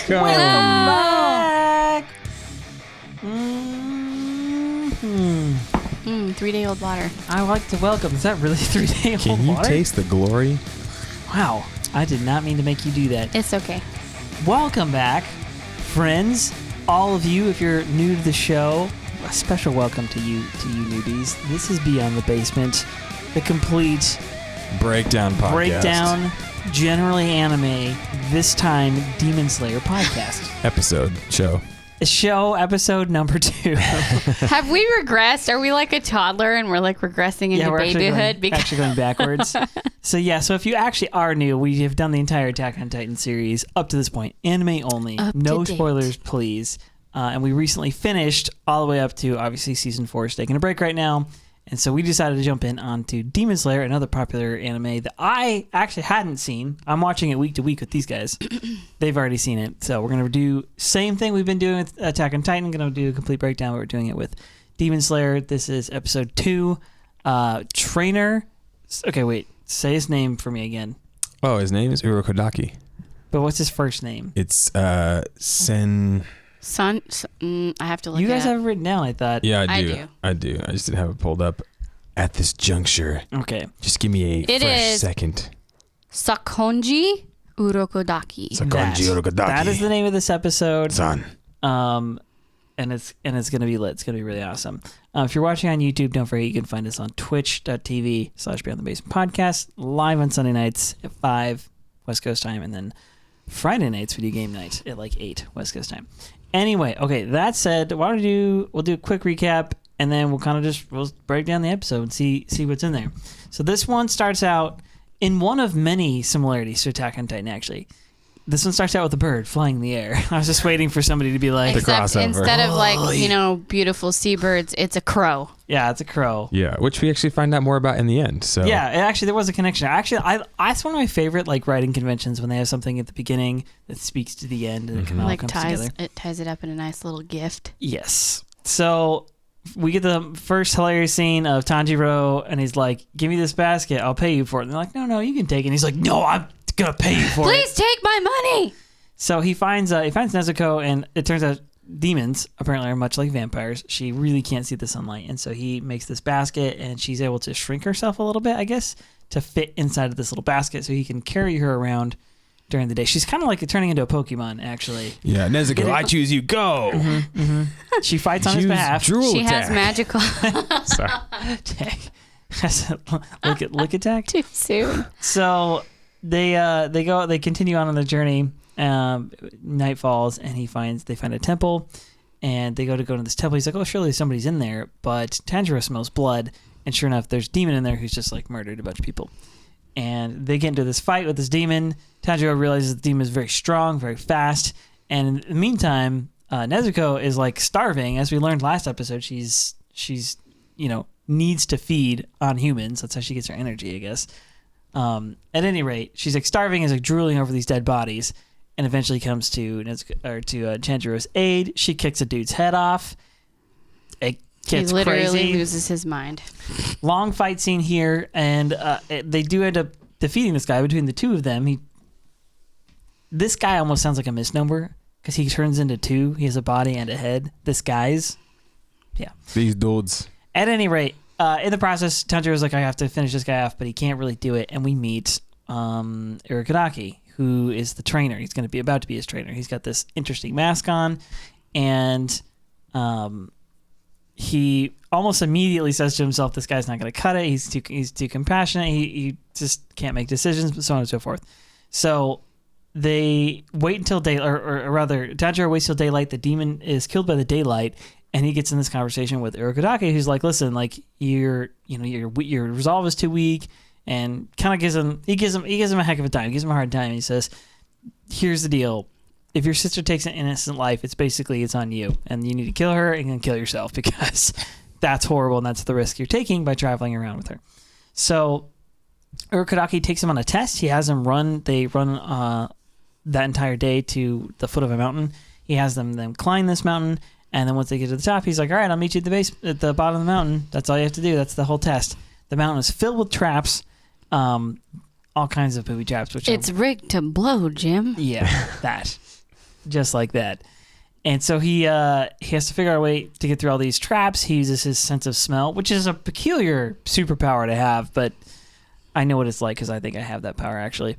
Welcome back. 3-day-old water. I like to welcome. Is that really 3-day-old water? Can you taste the glory? Wow. I did not mean to make you do that. It's okay. Welcome back, friends. All of you, if you're new to the show, a special welcome to you newbies. This is Beyond the Basement, the complete breakdown podcast. Generally anime, this time Demon Slayer podcast. Episode number 2. Have we regressed? Are we like a toddler and we're like regressing into babyhood? Actually going backwards. So if you actually are new, we have done the entire Attack on Titan series up to this point. Anime only. No spoilers, please. And we recently finished all the way up to, obviously, Season 4 is taking a break right now. And so we decided to jump in onto Demon Slayer, another popular anime that I actually hadn't seen. I'm watching it week to week with these guys. They've already seen it. So we're going to do same thing we've been doing with Attack on Titan. Going to do a complete breakdown, but we're doing it with Demon Slayer. This is episode 2. Trainer. Okay, wait. Say his name for me again. Oh, his name is Urokodaki. But what's his first name? It's Sen... I have to look You it guys up. have it written down, I thought. Yeah, I do. I just didn't have it pulled up at this juncture. Okay. Just give me a fresh second. Sakonji Urokodaki. Sakonji Urokodaki. That is the name of this episode. Son. And it's gonna be lit. It's gonna be really awesome. If you're watching on YouTube, don't forget you can find us on twitch.tv/beyondthebasementpodcast, live on Sunday nights at 5 West Coast time, and then Friday nights video game night at like 8 West Coast time. Anyway, okay, that said, we'll do a quick recap, and then we'll break down the episode and see what's in there. So this one starts out in one of many similarities to Attack on Titan, actually. This one starts out with a bird flying in the air. I was just waiting for somebody to be like... Except instead of beautiful seabirds, it's a crow. Yeah, it's a crow. Yeah, which we actually find out more about in the end. So yeah, actually there was a connection. Actually, it's one of my favorite writing conventions when they have something at the beginning that speaks to the end and it all comes together. It ties it up in a nice little gift. Yes. So we get the first hilarious scene of Tanjiro, and he's like, "Give me this basket, I'll pay you for it." And they're like, "No, you can take it." And he's like, "No, I'm gonna pay you for it. Please take my money." So he finds Nezuko, and it turns out demons apparently are much like vampires. She really can't see the sunlight, and so he makes this basket, and she's able to shrink herself a little bit, I guess, to fit inside of this little basket, so he can carry her around during the day. She's kind of like turning into a Pokemon, actually. Yeah, Nezuko, I choose you. Go. She fights on his behalf. She has magical. Sorry. Look attack. Too soon. So they continue on their journey. Night falls, and they find a temple, and they go to this temple. He's like, "Oh, surely somebody's in there," but Tanjiro smells blood, and sure enough, there's a demon in there who's just like murdered a bunch of people. And they get into this fight with this demon. Tanjiro realizes the demon is very strong, very fast, and in the meantime, Nezuko is like starving. As we learned last episode, she's needs to feed on humans. That's how she gets her energy, I guess. At any rate, she's like starving, is like drooling over these dead bodies, and eventually comes to Tanjiro's aid. She kicks a dude's head off. It gets he literally crazy. Loses his mind. Long fight scene here, and they do end up defeating this guy. Between the two of them, this guy almost sounds like a misnomer because he turns into two. He has a body and a head. These dudes. At any rate, in the process, Tanjiro's like, I have to finish this guy off, but he can't really do it. And we meet Urokodaki, who is the trainer. He's going to be about to be his trainer. He's got this interesting mask on, and he almost immediately says to himself, "This guy's not going to cut it. He's too compassionate. He just can't make decisions," so on and so forth. So they wait until daylight, or rather, Tanjiro waits till daylight. The demon is killed by the daylight. And he gets in this conversation with Urokodaki, who's like, "Listen, like your resolve is too weak," and kind of gives him a heck of a time. He gives him a hard time. He says, "Here's the deal: if your sister takes an innocent life, it's on you, and you need to kill her and then kill yourself because that's horrible, and that's the risk you're taking by traveling around with her." So Urokodaki takes him on a test. He has him run. They run that entire day to the foot of a mountain. He has them climb this mountain. And then once they get to the top, he's like, "All right, I'll meet you at the bottom of the mountain. That's all you have to do. That's the whole test." The mountain is filled with traps, all kinds of booby traps. Which it's rigged to blow, Jim. Yeah, that. just like that. And so he has to figure out a way to get through all these traps. He uses his sense of smell, which is a peculiar superpower to have, but I know what it's like because I think I have that power actually.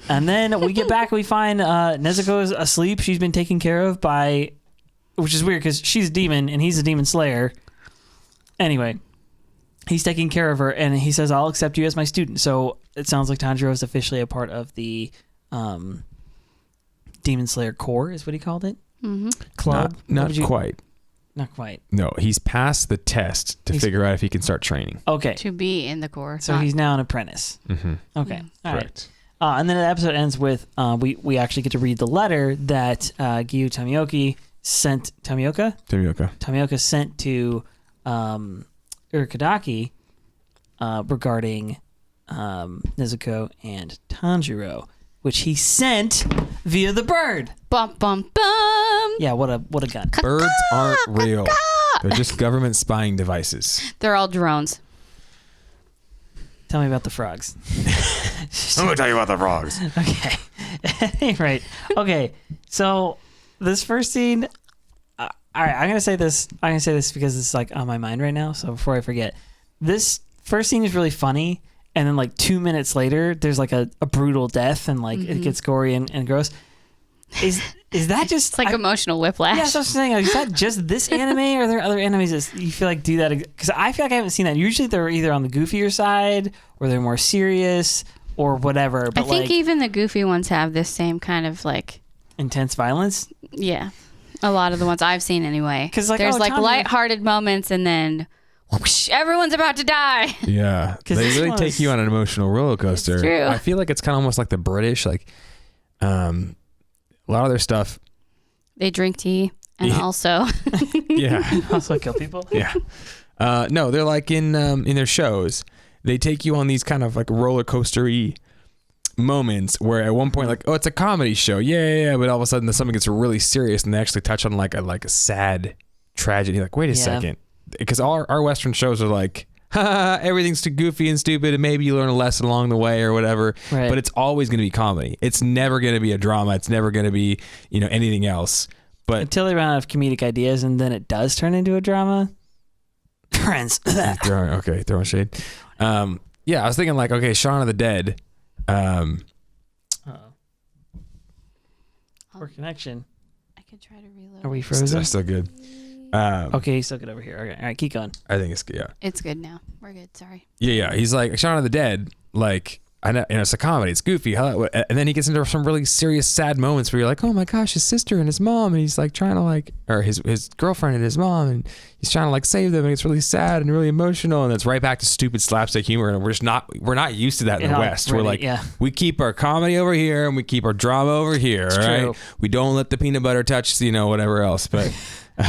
And then we get back and we find Nezuko's asleep. She's been taken care of by, which is weird because she's a demon and he's a demon slayer. Anyway, he's taking care of her and he says, I'll accept you as my student. So it sounds like Tanjiro is officially a part of the Demon Slayer Corps is what he called it. Mm-hmm. Club? Not quite. Not quite. No, he's passed the test to figure out if he can start training. Okay. To be in the Corps. So he's now an apprentice. Mm-hmm. Okay. Yeah. All Correct. right. And then the episode ends with we actually get to read the letter that Giyu Tomioka sent Tomioka sent to Urokodaki regarding Nezuko and Tanjiro, which he sent via the bird. Bum bum bum. Yeah, what a gun. Birds aren't real. They're just government spying devices. They're all drones. Tell me about the frogs. I'm gonna tell you about the frogs. Okay. Right. Okay. So this first scene. All right. I'm gonna say this because it's like on my mind right now. So before I forget, this first scene is really funny, and then like 2 minutes later, there's like a brutal death, and like it gets gory and gross. Is that just It's like emotional whiplash. Yeah, so I'm saying, like, is that just this anime, or are there other animes that you feel like do that? Because I feel like I haven't seen that. Usually they're either on the goofier side, or they're more serious, or whatever. But I think like, even the goofy ones have this same kind of like intense violence. Yeah, a lot of the ones I've seen anyway. 'Cause, like, there's oh, like Tommy- lighthearted moments, and then whoosh, everyone's about to die. Yeah, 'Cause they this really one take is- you on an emotional roller coaster. It's true. I feel like it's kind of almost like the British, like a lot of their stuff. They drink tea and Yeah. also Yeah, Also kill people. yeah. No, they're like in their shows. They take you on these kind of like roller coaster-y moments where at one point, like, oh, it's a comedy show, yeah, but all of a sudden something gets really serious, and they actually touch on like a sad tragedy. Like, wait a second, because our Western shows are like, everything's too goofy and stupid, and maybe you learn a lesson along the way or whatever. Right. But it's always going to be comedy. It's never going to be a drama. It's never going to be anything else. But Until they run out of comedic ideas, and then it does turn into a drama. Friends. throwing shade. Yeah, I was thinking like, okay, Shaun of the Dead. Poor connection. I could try to reload. Are we it. frozen? That's still good. Okay, he's still good over here. Okay, all right, keep going. I think it's good. Yeah. It's good now. We're good. Sorry. Yeah. He's like Shaun of the Dead. Like, I know, it's a comedy. It's goofy. And then he gets into some really serious, sad moments where you're like, oh my gosh, his sister and his mom, and he's like trying to like, or his girlfriend and his mom, and he's trying to like save them, and it's really sad and really emotional, and it's right back to stupid slapstick humor, and we're not used to that in the West. We're like, we keep our comedy over here and we keep our drama over here, right? True. We don't let the peanut butter touch, whatever else, but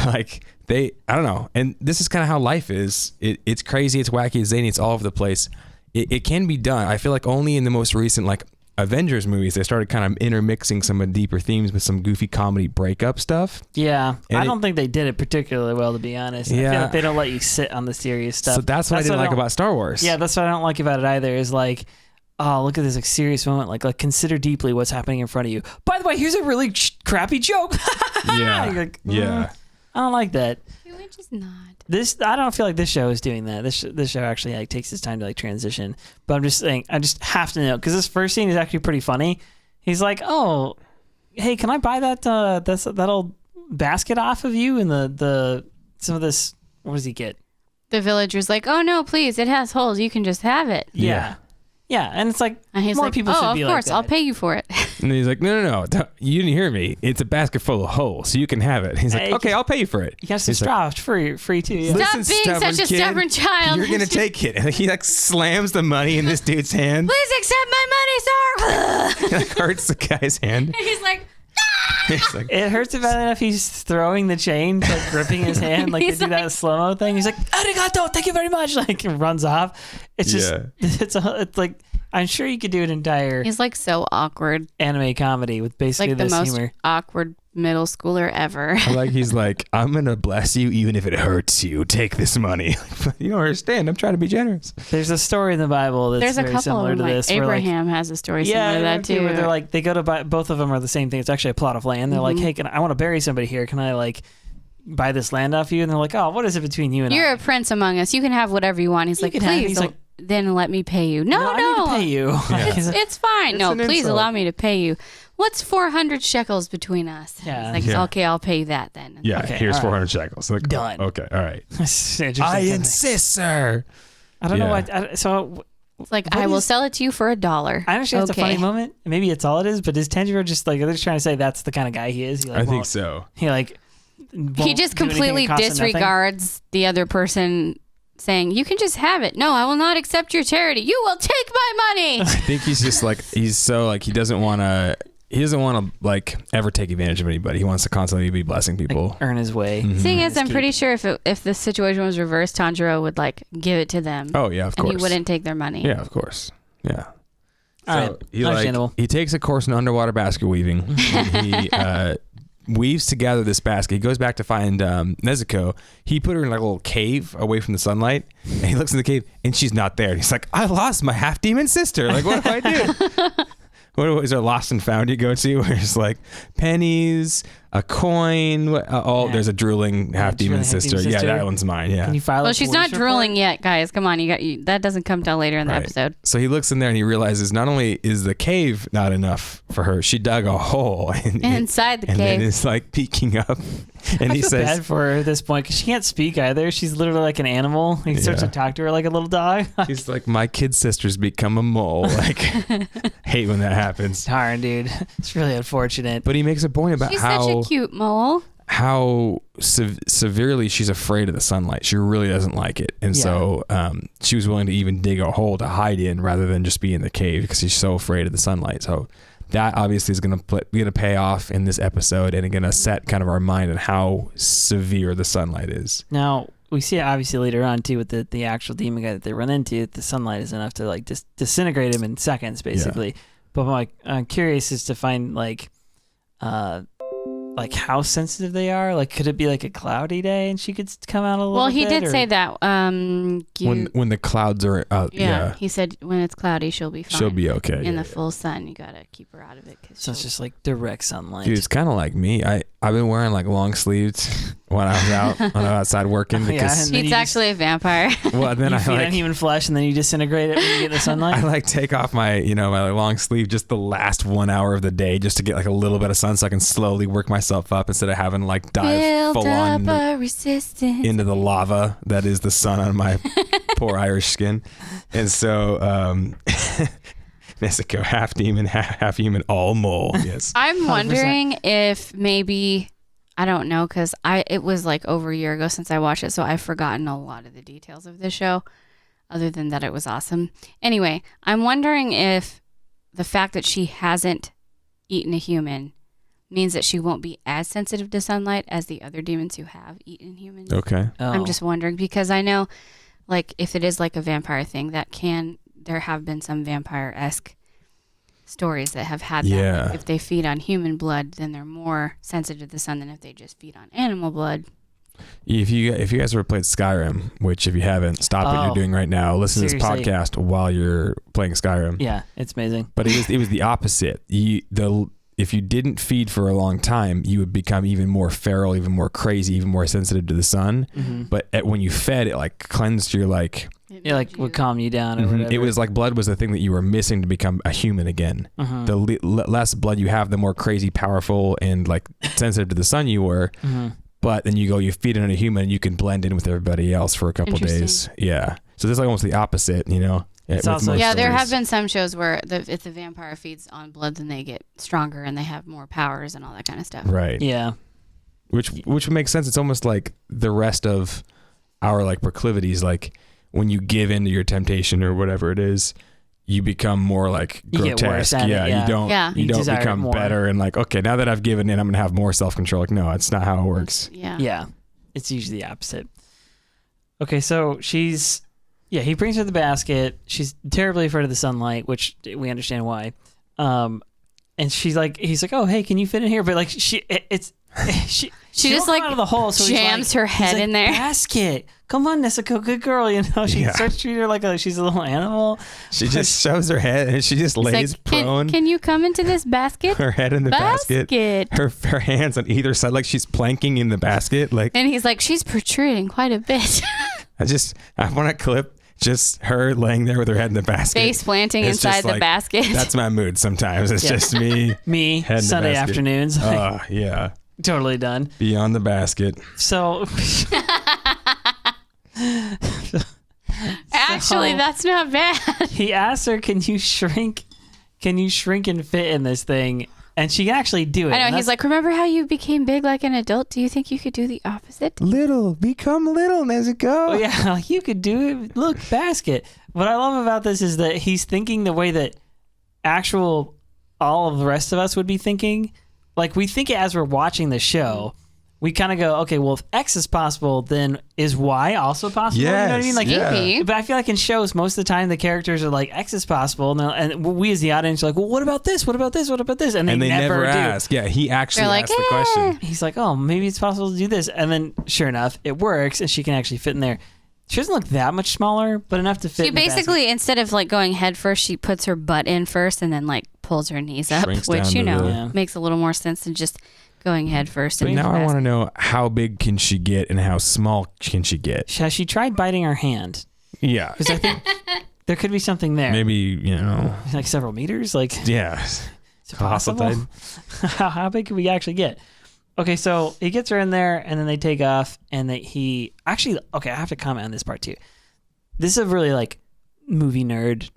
like. I don't know. And this is kind of how life is. It's crazy. It's wacky. It's zany. It's all over the place. It can be done. I feel like only in the most recent, like, Avengers movies, they started kind of intermixing some of the deeper themes with some goofy comedy breakup stuff. Yeah. And I don't think they did it particularly well, to be honest. I feel like they don't let you sit on the serious stuff. So that's what I didn't like about Star Wars. Yeah, that's what I don't like about it either, is like, oh, look at this like serious moment. Like consider deeply what's happening in front of you. By the way, here's a really crappy joke. Yeah. You're like, Yeah. I don't like that. Which is not. I don't feel like this show is doing that. This show actually like takes its time to like transition. But I'm just saying, I just have to know, because this first scene is actually pretty funny. He's like, oh, hey, can I buy that old basket off of you? And the some of this, what does he get? The villager's like, oh no, please, it has holes. You can just have it. Yeah. Yeah, and it's like, And he's more like, people should oh, be of like course, that. I'll pay you for it. And he's like, no, you didn't hear me. It's a basket full of holes, so you can have it. He's like, Hey, okay, I'll pay you for it. You got some He's like, straw, free too. Yeah. Stop "Listen, being stubborn such a kid, stubborn child." You're gonna take it. And he like slams the money in this dude's hand. Please accept my money, sir. He like hurts the guy's hand. He's like, He's like, It hurts about enough. He's throwing the chain, like gripping his hand, like He's they do that like- slow mo thing. He's like, "Arigato, thank you very much." Like, and runs off. It's just, it's like, I'm sure you could do an entire he's like so awkward. anime comedy with basically Like the this most humor. awkward middle schooler ever. Like he's like, I'm gonna bless you even if it hurts you. Take this money. You don't understand. I'm trying to be generous. There's a story in the Bible that's There's a very couple similar of to them. this. Like where, Abraham has a story similar to that too. Where they're like, they go to buy, both of them are the same thing. It's actually a plot of land. They're like, hey, I want to bury somebody here. Can I like buy this land off you? And they're like, oh, what is it between you and You're I? a prince among us. You can have whatever you want. He's like, please, then let me pay you. No, I need to pay you. It's fine. It's no, an please insult. allow me to pay you. What's 400 shekels between us? Yeah. He's like, okay, I'll pay you that then. Yeah, Okay, here's all right. 400 shekels. Like, Done. Okay, all right. Interesting. I insist, sir. I don't know Yeah. why. So It's like, What I will is- sell it to you for $1. I understand it's a Okay. funny moment. Maybe it's all it is. But is Tanjiro just like, they're just trying to say that's the kind of guy he is? He like I think won't- so. He like He won't just do anything completely that costs him nothing? disregards the other person saying, you can just have it. No, I will not accept your charity. You will take my money. I think he's just like, he's so like, he doesn't want to like ever take advantage of anybody. He wants to constantly be blessing people. Like, earn his way. Seeing as I'm Escape. pretty sure if the situation was reversed, Tanjiro would like give it to them. Oh yeah, of and course. he wouldn't take their money. Yeah, of course. Yeah. All right. He Understandable. he takes a course in underwater basket weaving. And he weaves together this basket. He goes back to find Nezuko. He put her in like a little cave away from the sunlight, and he looks in the cave, and she's not there. And he's like, I lost my half demon sister. Like, what do I do? What is there, lost and found you go to? Where it's like pennies, a coin. There's a drooling half demon sister. Yeah, that one's mine. Yeah. Can you file? Well, a she's police not drooling report? yet, guys. Come on, that doesn't come till later in the Right. episode. So he looks in there and he realizes not only is the cave not enough for her, she dug a hole Inside the and cave. then it's like peeking up. And I he feel says, bad for her at this point because she can't speak either. She's literally like an animal. He starts Yeah. to talk to her like a little dog. he's like, my kid sister's become a mole. Like, hate when that happens. Darn, dude. It's really unfortunate. But he makes a point about She's such a cute mole. how severely she's afraid of the sunlight. She really doesn't like it. And so she was willing to even dig a hole to hide in rather than just be in the cave because she's so afraid of the sunlight. So that obviously is going to pay off in this episode and going to set kind of our mind on how severe the sunlight is. Now, we see it obviously later on too with the actual demon guy that they run into. The sunlight is enough to like disintegrate him in seconds, basically. Yeah. But I'm curious as to find like how sensitive they are. Like, could it be like a cloudy day and she could come out a little? Well, he bit, did say that. When the clouds are out, yeah, he said when it's cloudy, she'll be fine. She'll be okay. In the full sun, you gotta keep her out of it. So it's just like direct sunlight. Dude, it's kind of like me. I've been wearing like long sleeves when I was outside working because Pete's actually a vampire. Well, then you feed on human flesh and then you disintegrate it when you get in the sunlight. I like take off my my long sleeve just the last 1 hour of the day just to get like a little bit of sun so I can slowly work myself up instead of having like dive full on into the lava that is the sun on my poor Irish skin. And so Nezuko, half demon, half human, all mole. Yes. I'm wondering if maybe, I don't know, because it was like over a year ago since I watched it, so I've forgotten a lot of the details of this show, other than that it was awesome. Anyway, I'm wondering if the fact that she hasn't eaten a human means that she won't be as sensitive to sunlight as the other demons who have eaten humans. Okay. Oh. I'm just wondering, because I know, like, if it is like a vampire thing, there have been some vampire-esque stories that have had that. Yeah. Like, if they feed on human blood, then they're more sensitive to the sun than if they just feed on animal blood. If you guys ever played Skyrim, which if you haven't, stop what you're doing right now. Listen to this podcast while you're playing Skyrim. Yeah, it's amazing. But it was the opposite. If you didn't feed for a long time, you would become even more feral, even more crazy, even more sensitive to the sun. Mm-hmm. But when you fed, it like cleansed your like. It like would calm you down or whatever. It was like blood was the thing that you were missing to become a human again. Mm-hmm. The less blood you have, the more crazy, powerful, and like sensitive to the sun you were. Mm-hmm. But then you feed it on a human, and you can blend in with everybody else for a couple days. Yeah. So this is like almost the opposite, It's also, there have been some shows where if the vampire feeds on blood, then they get stronger and they have more powers and all that kind of stuff. Right. Yeah. Which makes sense. It's almost like the rest of our like proclivities. Like when you give in to your temptation or whatever it is, you become more like grotesque. You don't become better and like, okay, now that I've given in, I'm gonna have more self-control. Like, no, it's not how it works. Yeah. It's usually the opposite. Okay, so he brings her the basket. She's terribly afraid of the sunlight, which we understand why. and he's like, oh, hey, can you fit in here? But like she just like out of the hole, so jams her head in there. Basket, come on, Nezuko, good girl. She starts treating her like she's a little animal. She just shoves her head and she just lays prone. Can you come into this basket? Her head in the basket. Her hands on either side, like she's planking in the basket. And he's like, she's protruding quite a bit. I want to clip just her laying there with her head in the basket. Face planting inside the basket. That's my mood sometimes. It's just me. Me, Sunday afternoons. Oh, yeah. Totally done. Beyond the basket. Actually, that's not bad. He asked her, can you shrink and fit in this thing? And she can actually do it. I know. He's like, remember how you became big like an adult? Do you think you could do the opposite? Become little, Nezuko. Oh, yeah, you could do it. Look, basket. What I love about this is that he's thinking the way that all of the rest of us would be thinking. Like, we think it as we're watching the show. We kind of go, okay, well, if X is possible, then is Y also possible? Yes, you know what I mean? Like, yeah. But I feel like in shows, most of the time, the characters are like, X is possible. And we as the audience are like, well, what about this? What about this? What about this? And they never do. ask. Yeah, he actually like, asked the question. He's like, oh, maybe it's possible to do this. And then, sure enough, it works, and she can actually fit in there. She doesn't look that much smaller, but enough to fit She in the basically, basket. instead of like going head first, she puts her butt in first and then like pulls her knees up, Shrinks which, down to makes a little more sense than just going head first. But now I want to know, how big can she get and how small can she get? Has she tried biting her hand? Yeah. Because I think there could be something there. Maybe, like several meters? Like, yeah. Is it possible? How big can we actually get? Okay, so he gets her in there, and then they take off, and I have to comment on this part too. This is a really like movie nerd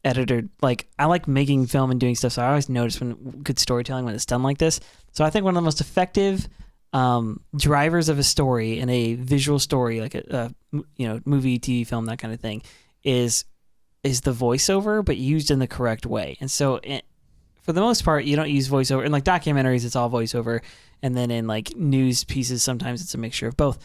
editor. Like, I like making film and doing stuff, so I always notice when good storytelling when it's done like this. So I think one of the most effective drivers of a story in a visual story, like a movie, TV, film, that kind of thing, is the voiceover, but used in the correct way. And so for the most part, you don't use voiceover. In like documentaries, it's all voiceover. And then in like news pieces, sometimes it's a mixture of both.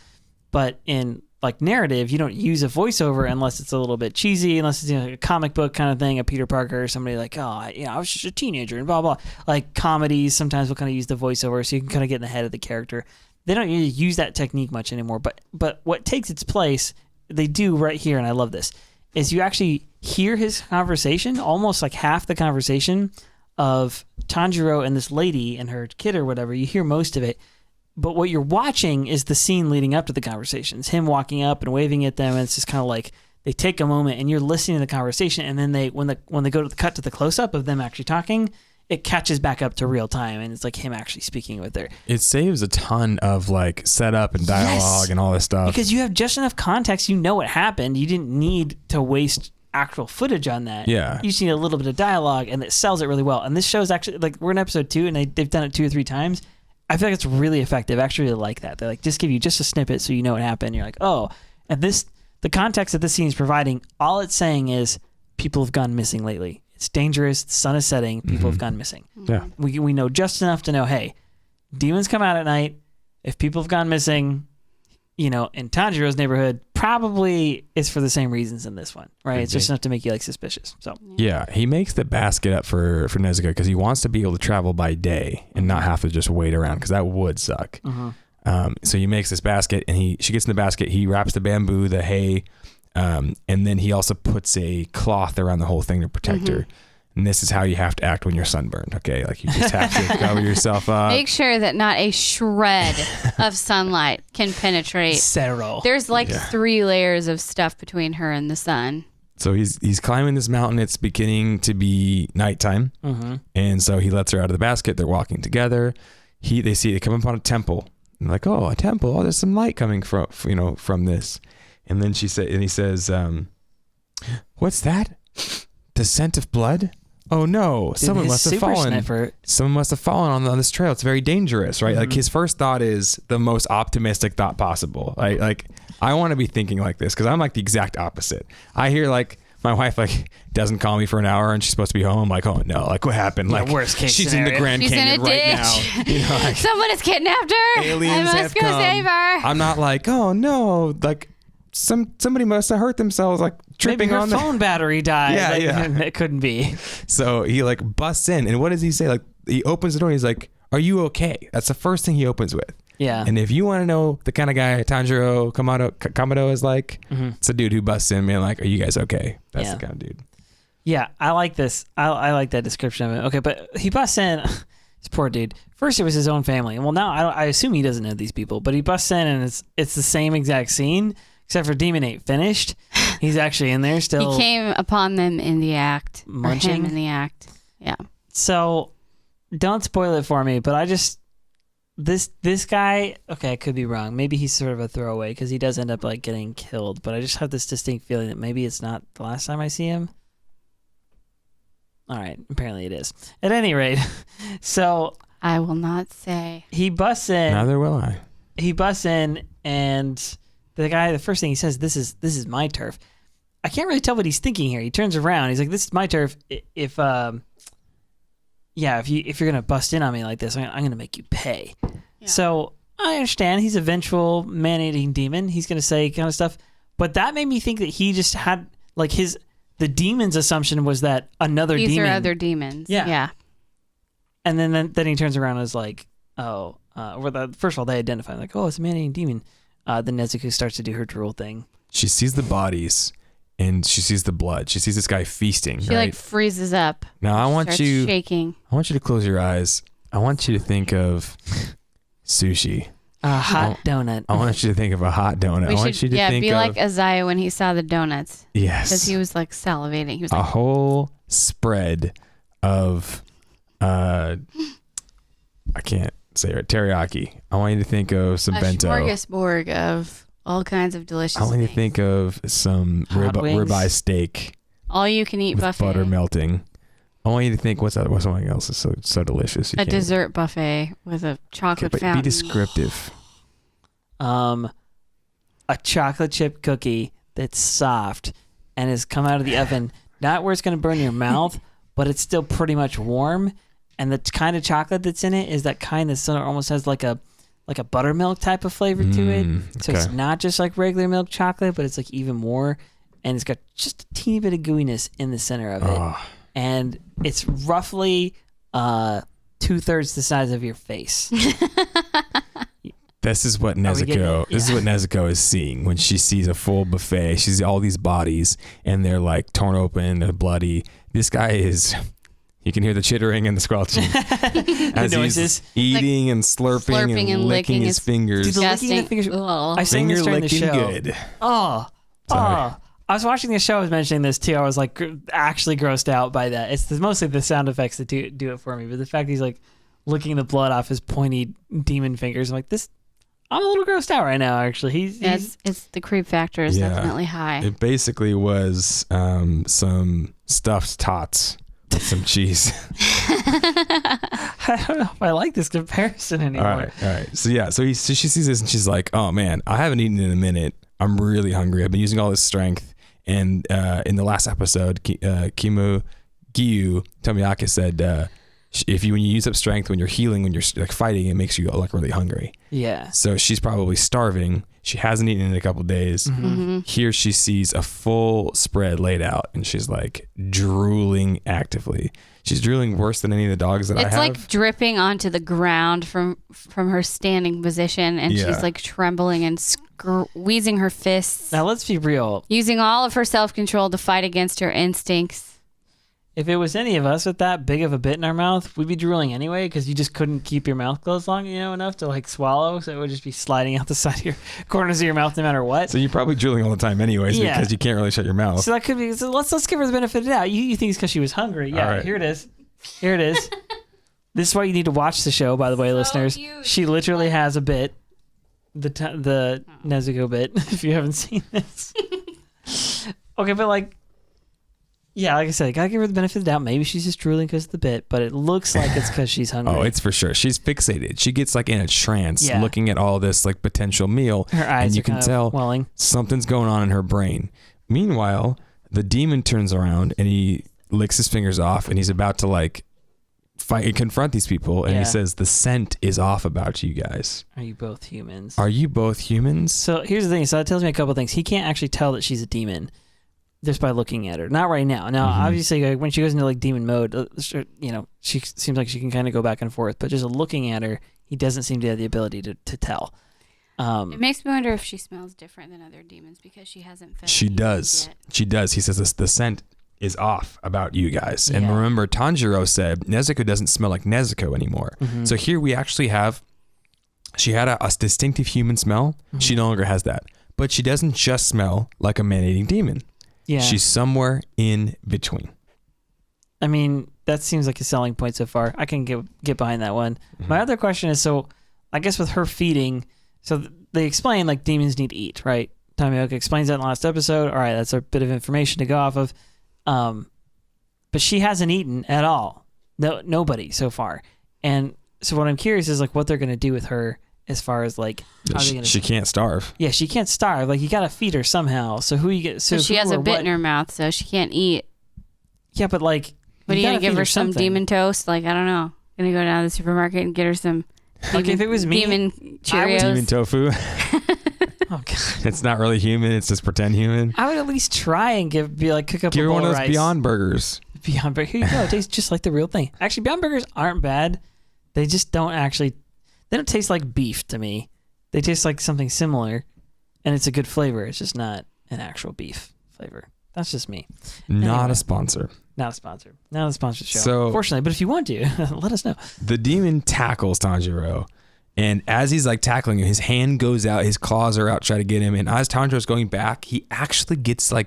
But in like narrative, you don't use a voiceover unless it's a little bit cheesy, unless it's like a comic book kind of thing, a Peter Parker or somebody like, I was just a teenager and blah, blah. Like comedies, sometimes we'll kind of use the voiceover so you can kind of get in the head of the character. They don't really use that technique much anymore. But what takes its place, they do right here, and I love this, is you actually hear his conversation, almost like half the conversation of Tanjiro and this lady and her kid or whatever. You hear most of it, but what you're watching is the scene leading up to the conversations, him walking up and waving at them, and it's just kind of like they take a moment and you're listening to the conversation, and then when they go to the cut to the close-up of them actually talking, it catches back up to real time, and it's like him actually speaking with her. It saves a ton of like setup and dialogue and all this stuff. Because you have just enough context, you know what happened. You didn't need to waste actual footage on that. Yeah. You just need a little bit of dialogue, and it sells it really well. And this show's actually, like, we're in episode 2, and they've done it 2 or 3 times. I feel like it's really effective. I actually really like that. They like just give you just a snippet so you know what happened. You're like, oh, and the context that this scene is providing, all it's saying is people have gone missing lately. It's dangerous. The sun is setting. People have gone missing. Yeah. We know just enough to know, hey, demons come out at night. If people have gone missing, in Tanjiro's neighborhood, probably it's for the same reasons in this one, right? It's just enough to make you like suspicious. So yeah, he makes the basket up for Nezuko because he wants to be able to travel by day and not have to just wait around, because that would suck. So he makes this basket, and she gets in the basket. He wraps the bamboo, the hay, and then he also puts a cloth around the whole thing to protect her. And this is how you have to act when you're sunburned, okay? Like, you just have to cover yourself up. Make sure that not a shred of sunlight can penetrate. Zero. There's like 3 layers of stuff between her and the sun. So he's climbing this mountain. It's beginning to be nighttime. And so he lets her out of the basket. They're walking together. They come upon a temple. And like, oh, a temple. Oh, there's some light coming from this. And then he says, what's that? The scent of blood? Oh no! Dude, someone must have fallen. Sniffer. Someone must have fallen on this trail. It's very dangerous, right? Like, his first thought is the most optimistic thought possible. Like I want to be thinking like this, because I'm like the exact opposite. I hear like my wife like doesn't call me for an hour and she's supposed to be home. I'm like, oh no! Like, what happened? Like, worst case she's scenario. in the Grand She's Canyon in a right ditch. now. Like, Someone has kidnapped her. aliens I must have go come. save her. I'm not like, oh no! Like, somebody must have hurt themselves. Like, tripping Maybe her on the phone battery died. Yeah, Like, yeah. It couldn't be. So he like busts in, and what does he say? Like he opens the door, and he's like, "Are you okay?" That's the first thing he opens with. Yeah. And if you want to know the kind of guy Tanjiro Kamado is like, it's a dude who busts in, being like, "Are you guys okay?" That's the kind of dude. Yeah, I like this. I like that description of it. Okay, but he busts in. This poor dude. First, it was his own family. Well, now I assume he doesn't know these people, but he busts in, and it's the same exact scene, except for Demon ain't finished. He's actually in there still. He came upon them in the act. Munching? Or him in the act. Yeah. So, don't spoil it for me, but I just this guy. Okay, I could be wrong. Maybe he's sort of a throwaway because he does end up like getting killed. But I just have this distinct feeling that maybe it's not the last time I see him. All right, apparently it is. At any rate, so I will not say. he busts in. Neither will I. He busts in, and the first thing he says, "This is my turf." I can't really tell what he's thinking here. He turns around. He's like, "This is my turf. If you're gonna bust in on me like this, I'm gonna make you pay." Yeah. So I understand he's a vengeful man-eating demon. He's gonna say kind of stuff, but that made me think that he just had like the demon's assumption was that another These demon. are other demons. Yeah. Yeah. And then he turns around and is like, first of all, they identify him like, oh, it's a man-eating demon. Then Nezuko starts to do her drool thing. She sees the bodies and she sees the blood. She sees this guy feasting. She right? like freezes up. Now I want Starts you. shaking. I want you to close your eyes. I want you to think of sushi. A hot donut. I want you to think of a hot donut. I want you to think be of like Isaiah when he saw the donuts. yes, Because he was like salivating. He was a like, whole spread of I can't say it. Teriyaki. I want you to think of some a bento. smorgasbord of all kinds of delicious I want you to things. think of some Hot wings. ribeye steak All you can eat with buffet. butter melting. I want you to think what's something else is so delicious. You A can't- dessert buffet with a chocolate but fountain. be descriptive. A chocolate chip cookie that's soft and has come out of the oven, not where it's going to burn your mouth, but it's still pretty much warm. And the kind of chocolate that's in it is that kind that sort of almost has like a buttermilk type of flavor to it. So it's okay. not just like regular milk chocolate, but it's like even more. And it's got just a teeny bit of gooiness in the center of it. Oh. And it's roughly 2/3 the size of your face. This is what we getting Nezuko. it? This is what Nezuko is seeing when she sees a full buffet. She sees all these bodies, and they're like torn open, they're bloody. This guy is. You can hear the chittering and the squelching as noises. he's eating and slurping and licking his fingers. Dude, the licking of the fingers. I was saying Finger this during the licking show. good. Oh, Sorry. I was watching the show. I was mentioning this too. I was like actually grossed out by that. It's mostly the sound effects that do it for me, but the fact he's like licking the blood off his pointy demon fingers. I'm like this. I'm a little grossed out right now. Actually, It's the creep factor is Yeah. definitely high. It basically was some stuffed tots with some cheese. I don't know if I like this comparison anymore. All right. So yeah, so she sees this and she's like, "Oh man, I haven't eaten in a minute. I'm really hungry. I've been using all this strength." And in the last episode, Giyu Tomioka said, when you use up strength when you're healing, when you're like fighting, it makes you like really hungry. Yeah. So she's probably starving. She hasn't eaten in a couple days. Mm-hmm. Here she sees a full spread laid out, and she's like drooling actively. She's drooling worse than any of the dogs that I have. It's like dripping onto the ground from her standing position, and Yeah. she's like trembling and squeezing her fists, Now let's be real. using all of her self-control to fight against her instincts. If it was any of us with that big of a bit in our mouth, we'd be drooling anyway because you just couldn't keep your mouth closed long enough to like swallow, so it would just be sliding out the side of your corners of your mouth no matter what. So you're probably drooling all the time anyways Yeah. because you can't really shut your mouth. So that could be. So let's give her the benefit of the doubt. You think it's because she was hungry? Yeah. All right. Here it is. Here it is. This is why you need to watch the show. By the way, listeners, cute. she literally has a bit, the Nezuko bit. If you haven't seen this, okay, but like. Yeah, like I said, gotta give her the benefit of the doubt. Maybe she's just drooling because of the bit, but it looks like it's because she's hungry. Oh, it's for sure. She's fixated. She gets like in a trance Yeah. looking at all this like potential meal. her eyes and you are can kind tell of welling. something's going on in her brain. Meanwhile, the demon turns around and he licks his fingers off and he's about to like fight and confront these people. And Yeah. he says, "The scent is off about you guys. Are you both humans? Are you both humans?" So here's the thing. So that tells me a couple things. He can't actually tell that she's a demon. just by looking at her. Not right now. Now, obviously, like, when she goes into like demon mode, she seems like she can kind of go back and forth. But just looking at her, he doesn't seem to have the ability to tell. It makes me wonder if she smells different than other demons because she hasn't fed. She does. Yet. She does. He says the scent is off about you guys. And remember, Tanjiro said Nezuko doesn't smell like Nezuko anymore. So here we actually have, she had a distinctive human smell. She no longer has that. But she doesn't just smell like a man-eating demon. Yeah. She's somewhere in between. I mean, that seems like a selling point so far. I can get behind that one. My other question is, so I guess with her feeding, so they explain like demons need to eat, right? Tomioka explains that in the last episode. All right, that's a bit of information to go off of. But she hasn't eaten at all. Nobody so far. And so what I'm curious is like what they're going to do with her as far as like how they she can't starve. Yeah, she can't starve. Like you got to feed her somehow. So who you get? So she has a bit in her mouth, so she can't eat. Yeah, but like, what are you gonna give her? Some demon toast? Like I don't know. Gonna go down to the supermarket and get her some. Like if it was me, demon Cheerios. Demon tofu. Oh god, it's not really human. It's just pretend human. I would at least try and cook up give a her bowl one of those rice. Beyond Burgers. Beyond Burgers. Here you go. It tastes just like the real thing. Actually, Beyond Burgers aren't bad. They just don't actually. They don't taste like beef to me. They taste like something similar, and it's a good flavor. It's just not an actual beef flavor. That's just me. Not a sponsor. Not a sponsor. Not a sponsored show. So, fortunately, but if you want to, let us know. The demon tackles Tanjiro, and as he's like tackling him, his hand goes out, his claws are out, try to get him. And as Tanjiro's going back, he actually gets a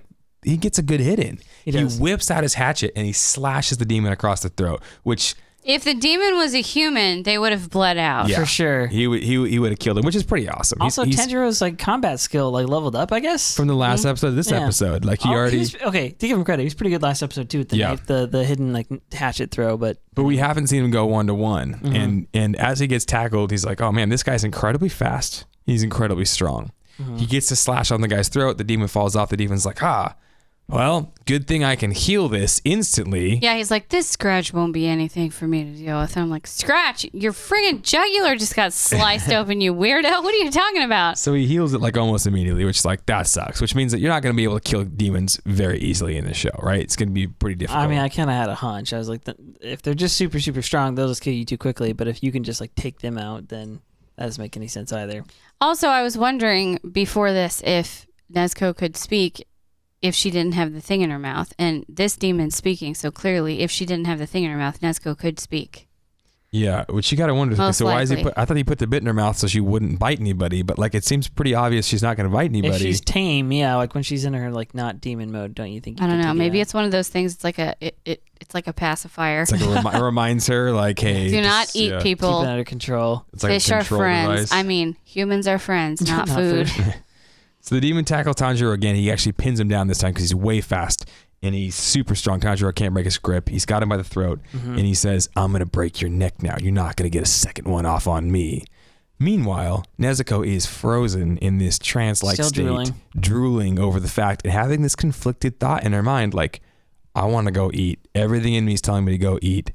good hit in. He whips out his hatchet and he slashes the demon across the throat, which. If the demon was a human, they would have bled out. Yeah, for sure. He would have killed him, which is pretty awesome. Also, Tanjiro's like combat skill like leveled up, I guess. From the last episode to this episode. Like he already to give him credit, he was pretty good last episode too with the knife, the hidden like hatchet throw, but we haven't seen him go 1-to-1. And as he gets tackled, he's like, "Oh man, this guy's incredibly fast. He's incredibly strong." He gets to slash on the guy's throat, the demon falls off, the demon's like, well, good thing I can heal this instantly. Yeah, he's like, this scratch won't be anything for me to deal with. And I'm like, scratch? Your friggin' jugular just got sliced open, you weirdo. What are you talking about? So he heals it like almost immediately, which is like, that sucks. Which means that you're not going to be able to kill demons very easily in this show, right? It's going to be pretty difficult. I mean, I kind of had a hunch. I was like, if they're just super, super strong, they'll just kill you too quickly. But if you can just like take them out, then that doesn't make any sense either. Also, I was wondering before this if Nezuko could speak if she didn't have the thing in her mouth. And this demon's speaking, so clearly if she didn't have the thing in her mouth, Nezuko could speak. Yeah, which you got to wonder. Most so why likely. is I thought he put the bit in her mouth so she wouldn't bite anybody, but like it seems pretty obvious she's not going to bite anybody. If she's tame, yeah, like when she's in her like not demon mode, don't you think? I don't know. Maybe it's one of those things. It's like it's like a pacifier. It's like it reminds her like, hey, do not eat people. Keep it under control. It's like Fish a are control friends. device. I mean, humans are friends, not food. So the demon tackles Tanjiro again. He actually pins him down this time because he's way fast and he's super strong. Tanjiro can't break his grip. He's got him by the throat and he says, "I'm going to break your neck now. You're not going to get a second one off on me." Meanwhile, Nezuko is frozen in this trance-like Still state, drooling over the fact and having this conflicted thought in her mind like, I want to go eat. Everything in me is telling me to go eat.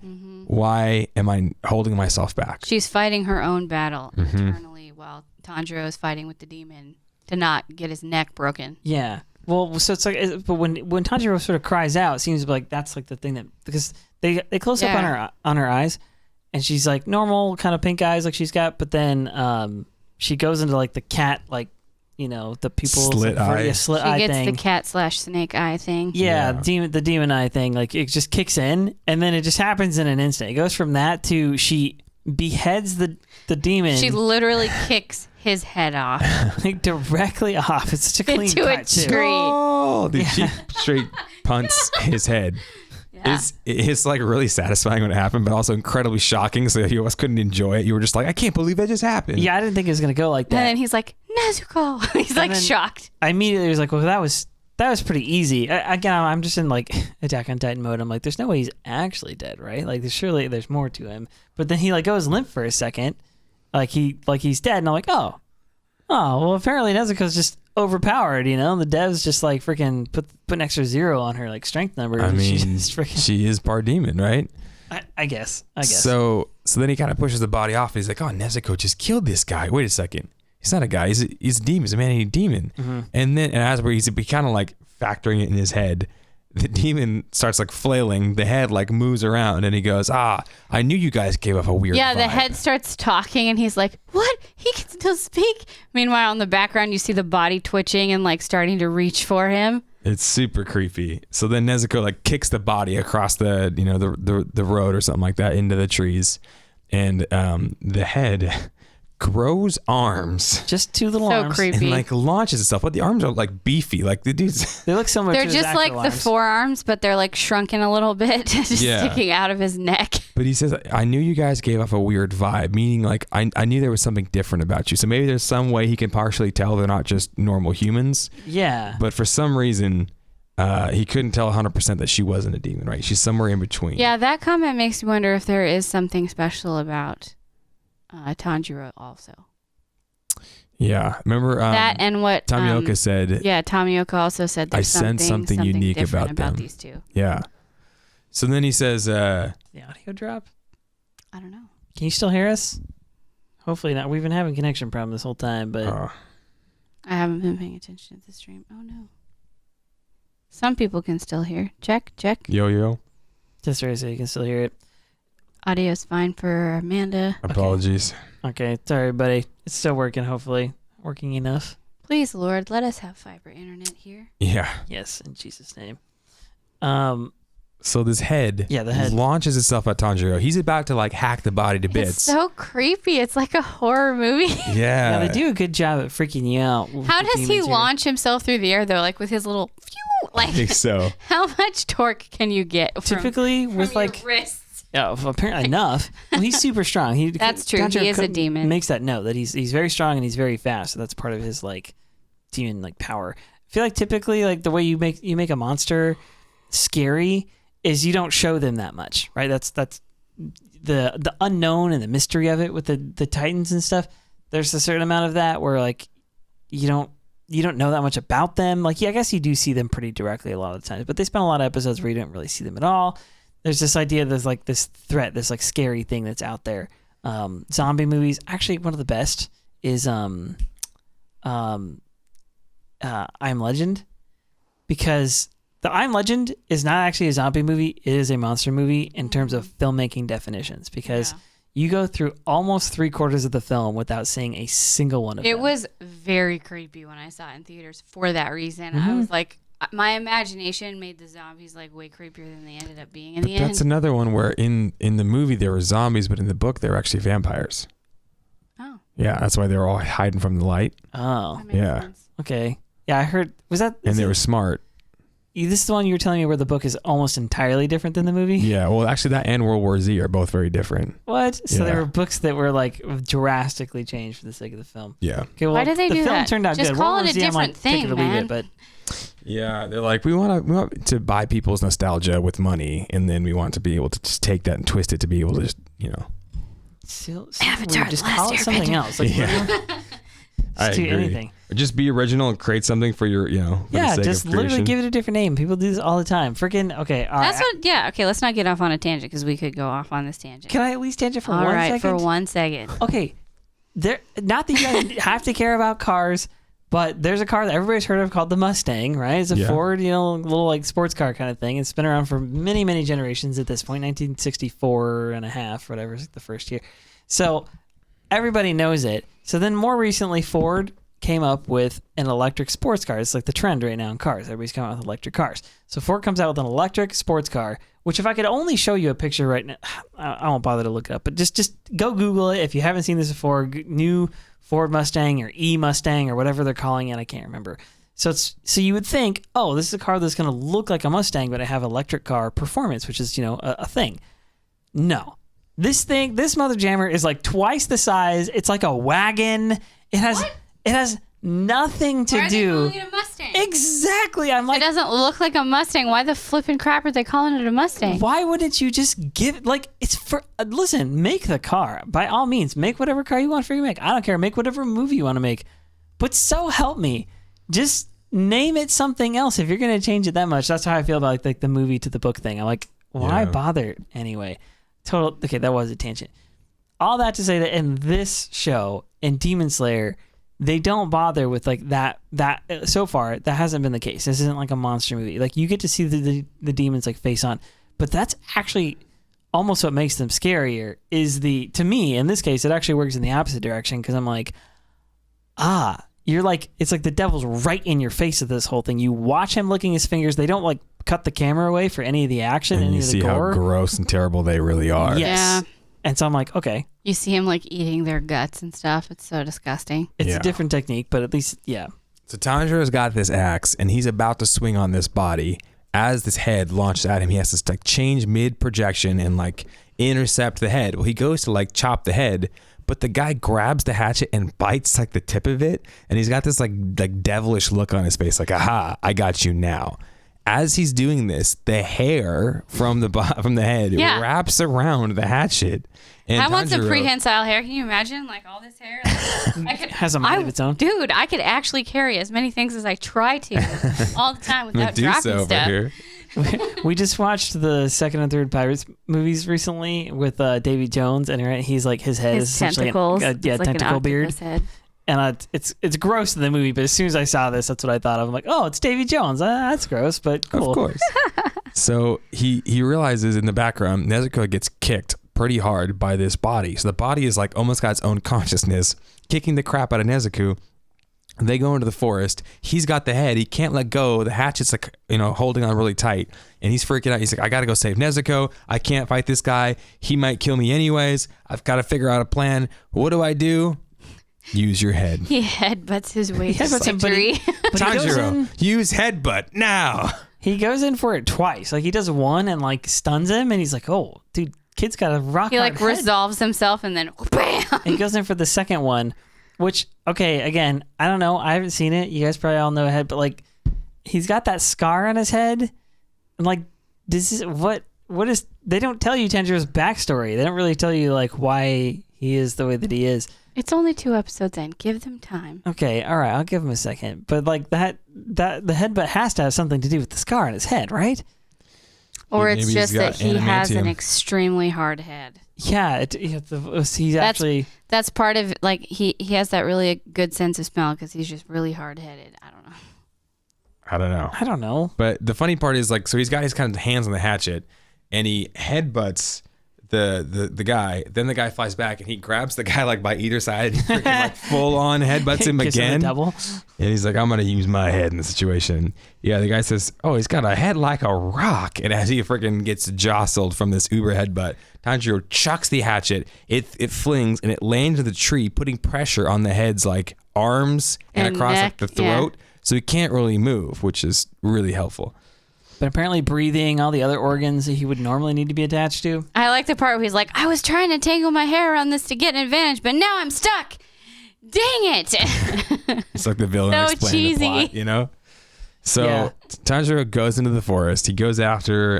Why am I holding myself back? She's fighting her own battle internally while Tanjiro is fighting with the demon to not get his neck broken. Yeah. Well, so it's like, but when Tanjiro sort of cries out, it seems like that's like the thing that, because they close up on her eyes, and she's like normal kind of pink eyes like she's got, but then she goes into like the cat, like, you know, the pupils slit eye. Slit she eye gets thing. the cat/snake eye thing. Yeah, the demon eye thing. Like it just kicks in, and then it just happens in an instant. It goes from that to she beheads the demon. She literally kicks his head off. Like directly off. It's such a clean into cut a too. tree. Oh, she straight punts his head. Yeah. It's like really satisfying when it happened, but also incredibly shocking. So you almost couldn't enjoy it. You were just like, I can't believe that just happened. Yeah, I didn't think it was gonna go like that. And then he's like, Nezuko. He's like shocked. I immediately was like, well, that was pretty easy. Again, I'm just in like Attack on Titan mode. I'm like, there's no way he's actually dead, right? Like, there's more to him. But then he like goes limp for a second, like he's dead, and I'm like, oh, well, apparently Nezuko's just overpowered, you know. The devs just like freaking put an extra 0 on her like strength number. I mean, she is part demon, right? I guess. So then he kind of pushes the body off. And he's like, oh, Nezuko just killed this guy. Wait a second. He's not a guy. He's a demon. He's a man-eating demon. And then as he kind of like factoring it in his head, the demon starts like flailing. The head like moves around, and he goes, "I knew you guys gave off a weird Yeah, vibe." the head starts talking, and he's like, "What? He can still speak." Meanwhile, in the background, you see the body twitching and like starting to reach for him. It's super creepy. So then Nezuko like kicks the body across the the road or something like that into the trees, and the head grows arms. Just two little So arms. creepy. And like launches itself, but the arms are like beefy. Like the dude's. They look similar They're to his just like actual the arms. forearms, but they're like shrunken a little bit, just Yeah. sticking out of his neck. But he says, "I knew you guys gave off a weird vibe," meaning like I knew there was something different about you. So maybe there's some way he can partially tell they're not just normal humans. Yeah. But for some reason, he couldn't tell 100% that she wasn't a demon, right? She's somewhere in between. Yeah, that comment makes me wonder if there is something special about Tanjiro also. Yeah. Remember That and what Tomioka said? Yeah, Tomioka also said I there's sense something unique different about them. these two. Yeah. So then he says, The audio drop. I don't know. Can you still hear us? Hopefully not. We've been having connection problems this whole time, but I haven't been paying attention to the stream. Oh no. Some people can still hear. Check. yo. just so you can still hear it. Audio's fine for Amanda. Apologies. Okay, sorry, buddy. It's still working. Hopefully, working enough. Please, Lord, let us have fiber internet here. Yeah. Yes, in Jesus' name. So this head, Yeah, the head. launches itself at Tanjiro. He's about to like hack the body to bits. It's so creepy. It's like a horror movie. Yeah, Yeah. they do a good job at freaking you out. with How the does he demons here. launch himself through the air though? Like with his little phew, I think like so. how much torque can you get from, Typically, from with your like wrists? Yeah, apparently enough. Well, he's super strong. That's true. Tanjiro He is a demon. Makes that note that he's very strong and he's very fast. So that's part of his like demon like power. I feel like typically like the way you make a monster scary is you don't show them that much, right? That's the unknown and the mystery of it with the Titans and stuff. There's a certain amount of that where like you don't know that much about them. Like, yeah, I guess you do see them pretty directly a lot of the times, but they spend a lot of episodes where you don't really see them at all. There's this idea there's like this threat, this like scary thing that's out there. Zombie movies, actually one of the best is I Am Legend, because the I Am Legend is not actually a zombie movie, it is a monster movie in terms of filmmaking definitions, because you go through almost 3/4 of the film without seeing a single one of them. It was very creepy when I saw it in theaters for that reason. I was like, my imagination made the zombies like way creepier than they ended up being in the end. That's another one where in the movie there were zombies, but in the book they were actually vampires. Oh. Yeah, that's why they were all hiding from the light. Oh, That makes Yeah. sense. okay. Yeah, I heard. Was that? And they were smart. This is the one you were telling me where the book is almost entirely different than the movie? Yeah, well, actually, that and World War Z are both very different. What? So there Yeah. were books that were like drastically changed for the sake of the film. Yeah. Okay, well, Why did they the do film that? turned out Just good. call World it a War Z, I'm like, different take it thing, or leave man. it, but Yeah, they're like, we want to buy people's nostalgia with money, and then we want to be able to just take that and twist it to be able to just, still Avatar: weird. Just The Last call it something Airbender. else. Like, Yeah. I just do agree. anything. Or just be original and create something for your, for Yeah, the sake just of literally creation. give it a different name. People do this all the time. Freaking, okay, all That's right. what. Yeah. Okay. Let's not get off on a tangent because we could go off on this tangent. Can I at least tangent for All 1 right, second? for 1 second. Okay, not that you guys have to care about cars, but there's a car that everybody's heard of called the Mustang, right? It's a Yeah. Ford, little like sports car kind of thing. It's been around for many, many generations at this point, 1964 and a half, whatever, the first year. So everybody knows it. So then more recently, Ford came up with an electric sports car. It's like the trend right now in cars. Everybody's coming out with electric cars. So Ford comes out with an electric sports car, which if I could only show you a picture right now, I won't bother to look it up, but just go Google it if you haven't seen this before. New Ford Mustang or E-Mustang or whatever they're calling it. I can't remember. So you would think, oh, this is a car that's going to look like a Mustang, but I have electric car performance, which is, a thing. No. This mother jammer is like twice the size. It's like a wagon. It has nothing to Why are they do. calling it a Mustang? Exactly. I'm It like, doesn't look like a Mustang. Why the flipping crap are they calling it a Mustang? why wouldn't you just give like it's for listen, make the car. By all means, make whatever car you want for you make. I don't care. Make whatever movie you want to make. But so help me, just name it something else if you're going to change it that much. That's how I feel about like the movie to the book thing. I'm like, why Yeah. bother anyway? Okay, that was a tangent. All that to say that in this show, in Demon Slayer, they don't bother with like that so far. That hasn't been the case. This isn't like a monster movie. Like you get to see the demons like face on, but that's actually almost what makes them scarier. To me in this case, it actually works in the opposite direction because I'm like, you're like, it's like the devil's right in your face of this whole thing. You watch him licking his fingers. They don't like cut the camera away for any of the action, and any you of the see gore. how gross and terrible they really are. Yes. Yeah. And so I'm like, okay. You see him like eating their guts and stuff. It's so disgusting. It's a different technique, but at least, yeah. So Tanjiro's got this axe, and he's about to swing on this body. As this head launches at him, he has to like change mid-projection and like intercept the head. Well, he goes to like chop the head, but the guy grabs the hatchet and bites like the tip of it, and he's got this like devilish look on his face, like, aha, I got you now. As he's doing this, the hair from the head wraps around the hatchet. And I want some Tanjiro- prehensile hair. Can you imagine like all this hair? Like, It has a mind of its own. Dude, I could actually carry as many things as I try to all the time without Medusa dropping over stuff. here. We just watched the second and third Pirates movies recently with Davy Jones, and he's like his head is His essentially tentacles. It's It's like an tentacle beard, octopus head. and it's gross in the movie. But as soon as I saw this, that's what I thought of. I'm like, oh, it's Davy Jones. That's gross, but cool. Of course. So he realizes in the background, Nezuko gets kicked pretty hard by this body. So the body is like almost got its own consciousness, kicking the crap out of Nezuko. They go into the forest. He's got the head. He can't let go. The hatchet's like, holding on really tight. And he's freaking out. He's like, I got to go save Nezuko. I can't fight this guy. He might kill me anyways. I've got to figure out a plan. What do? Use your head. He headbutts his way to headbutts him, but victory. But he goes Tanjiro, in- use headbutt now. He goes in for it twice. Like he does one and like stuns him, and he's like, oh, dude, kid's got a rock He hard like head. resolves himself and then bam. He goes in for the second one, which, okay, again, I don't know. I haven't seen it. You guys probably all know ahead, but like, he's got that scar on his head. And like, this is what is, they don't tell you Tanjiro's backstory. They don't really tell you like why he is the way that he is. It's only 2 episodes in. Give them time. Okay, all right, I'll give him a second. But like that the headbutt has to have something to do with the scar on his head, right? Or Maybe it's he's just got that he has an adamantium. extremely hard head. Yeah, he's actually. That's part of like he has that really good sense of smell because he's just really hard headed. I don't know. I don't know. But But the funny part is like, so he's got his kind of hands on the hatchet, and he headbutts the guy. Then the guy flies back, and he grabs the guy like by either side, and he freaking like full on headbutts him gives him a again. double. And he's like, I'm gonna use my head in the situation. Yeah, the guy says, oh, he's got a head like a rock. And as he freaking gets jostled from this uber headbutt, Tanjiro chucks the hatchet. It flings and it lands in the tree, putting pressure on the head's like arms and across neck, like the throat. So he can't really move, which is really helpful. But apparently breathing, all the other organs that he would normally need to be attached to. I like the part where he's like, I was trying to tangle my hair around this to get an advantage, but now I'm stuck. Dang it. It's like the villain So explaining cheesy. the plot, you know? So Yeah. Tanjiro goes into the forest. He goes after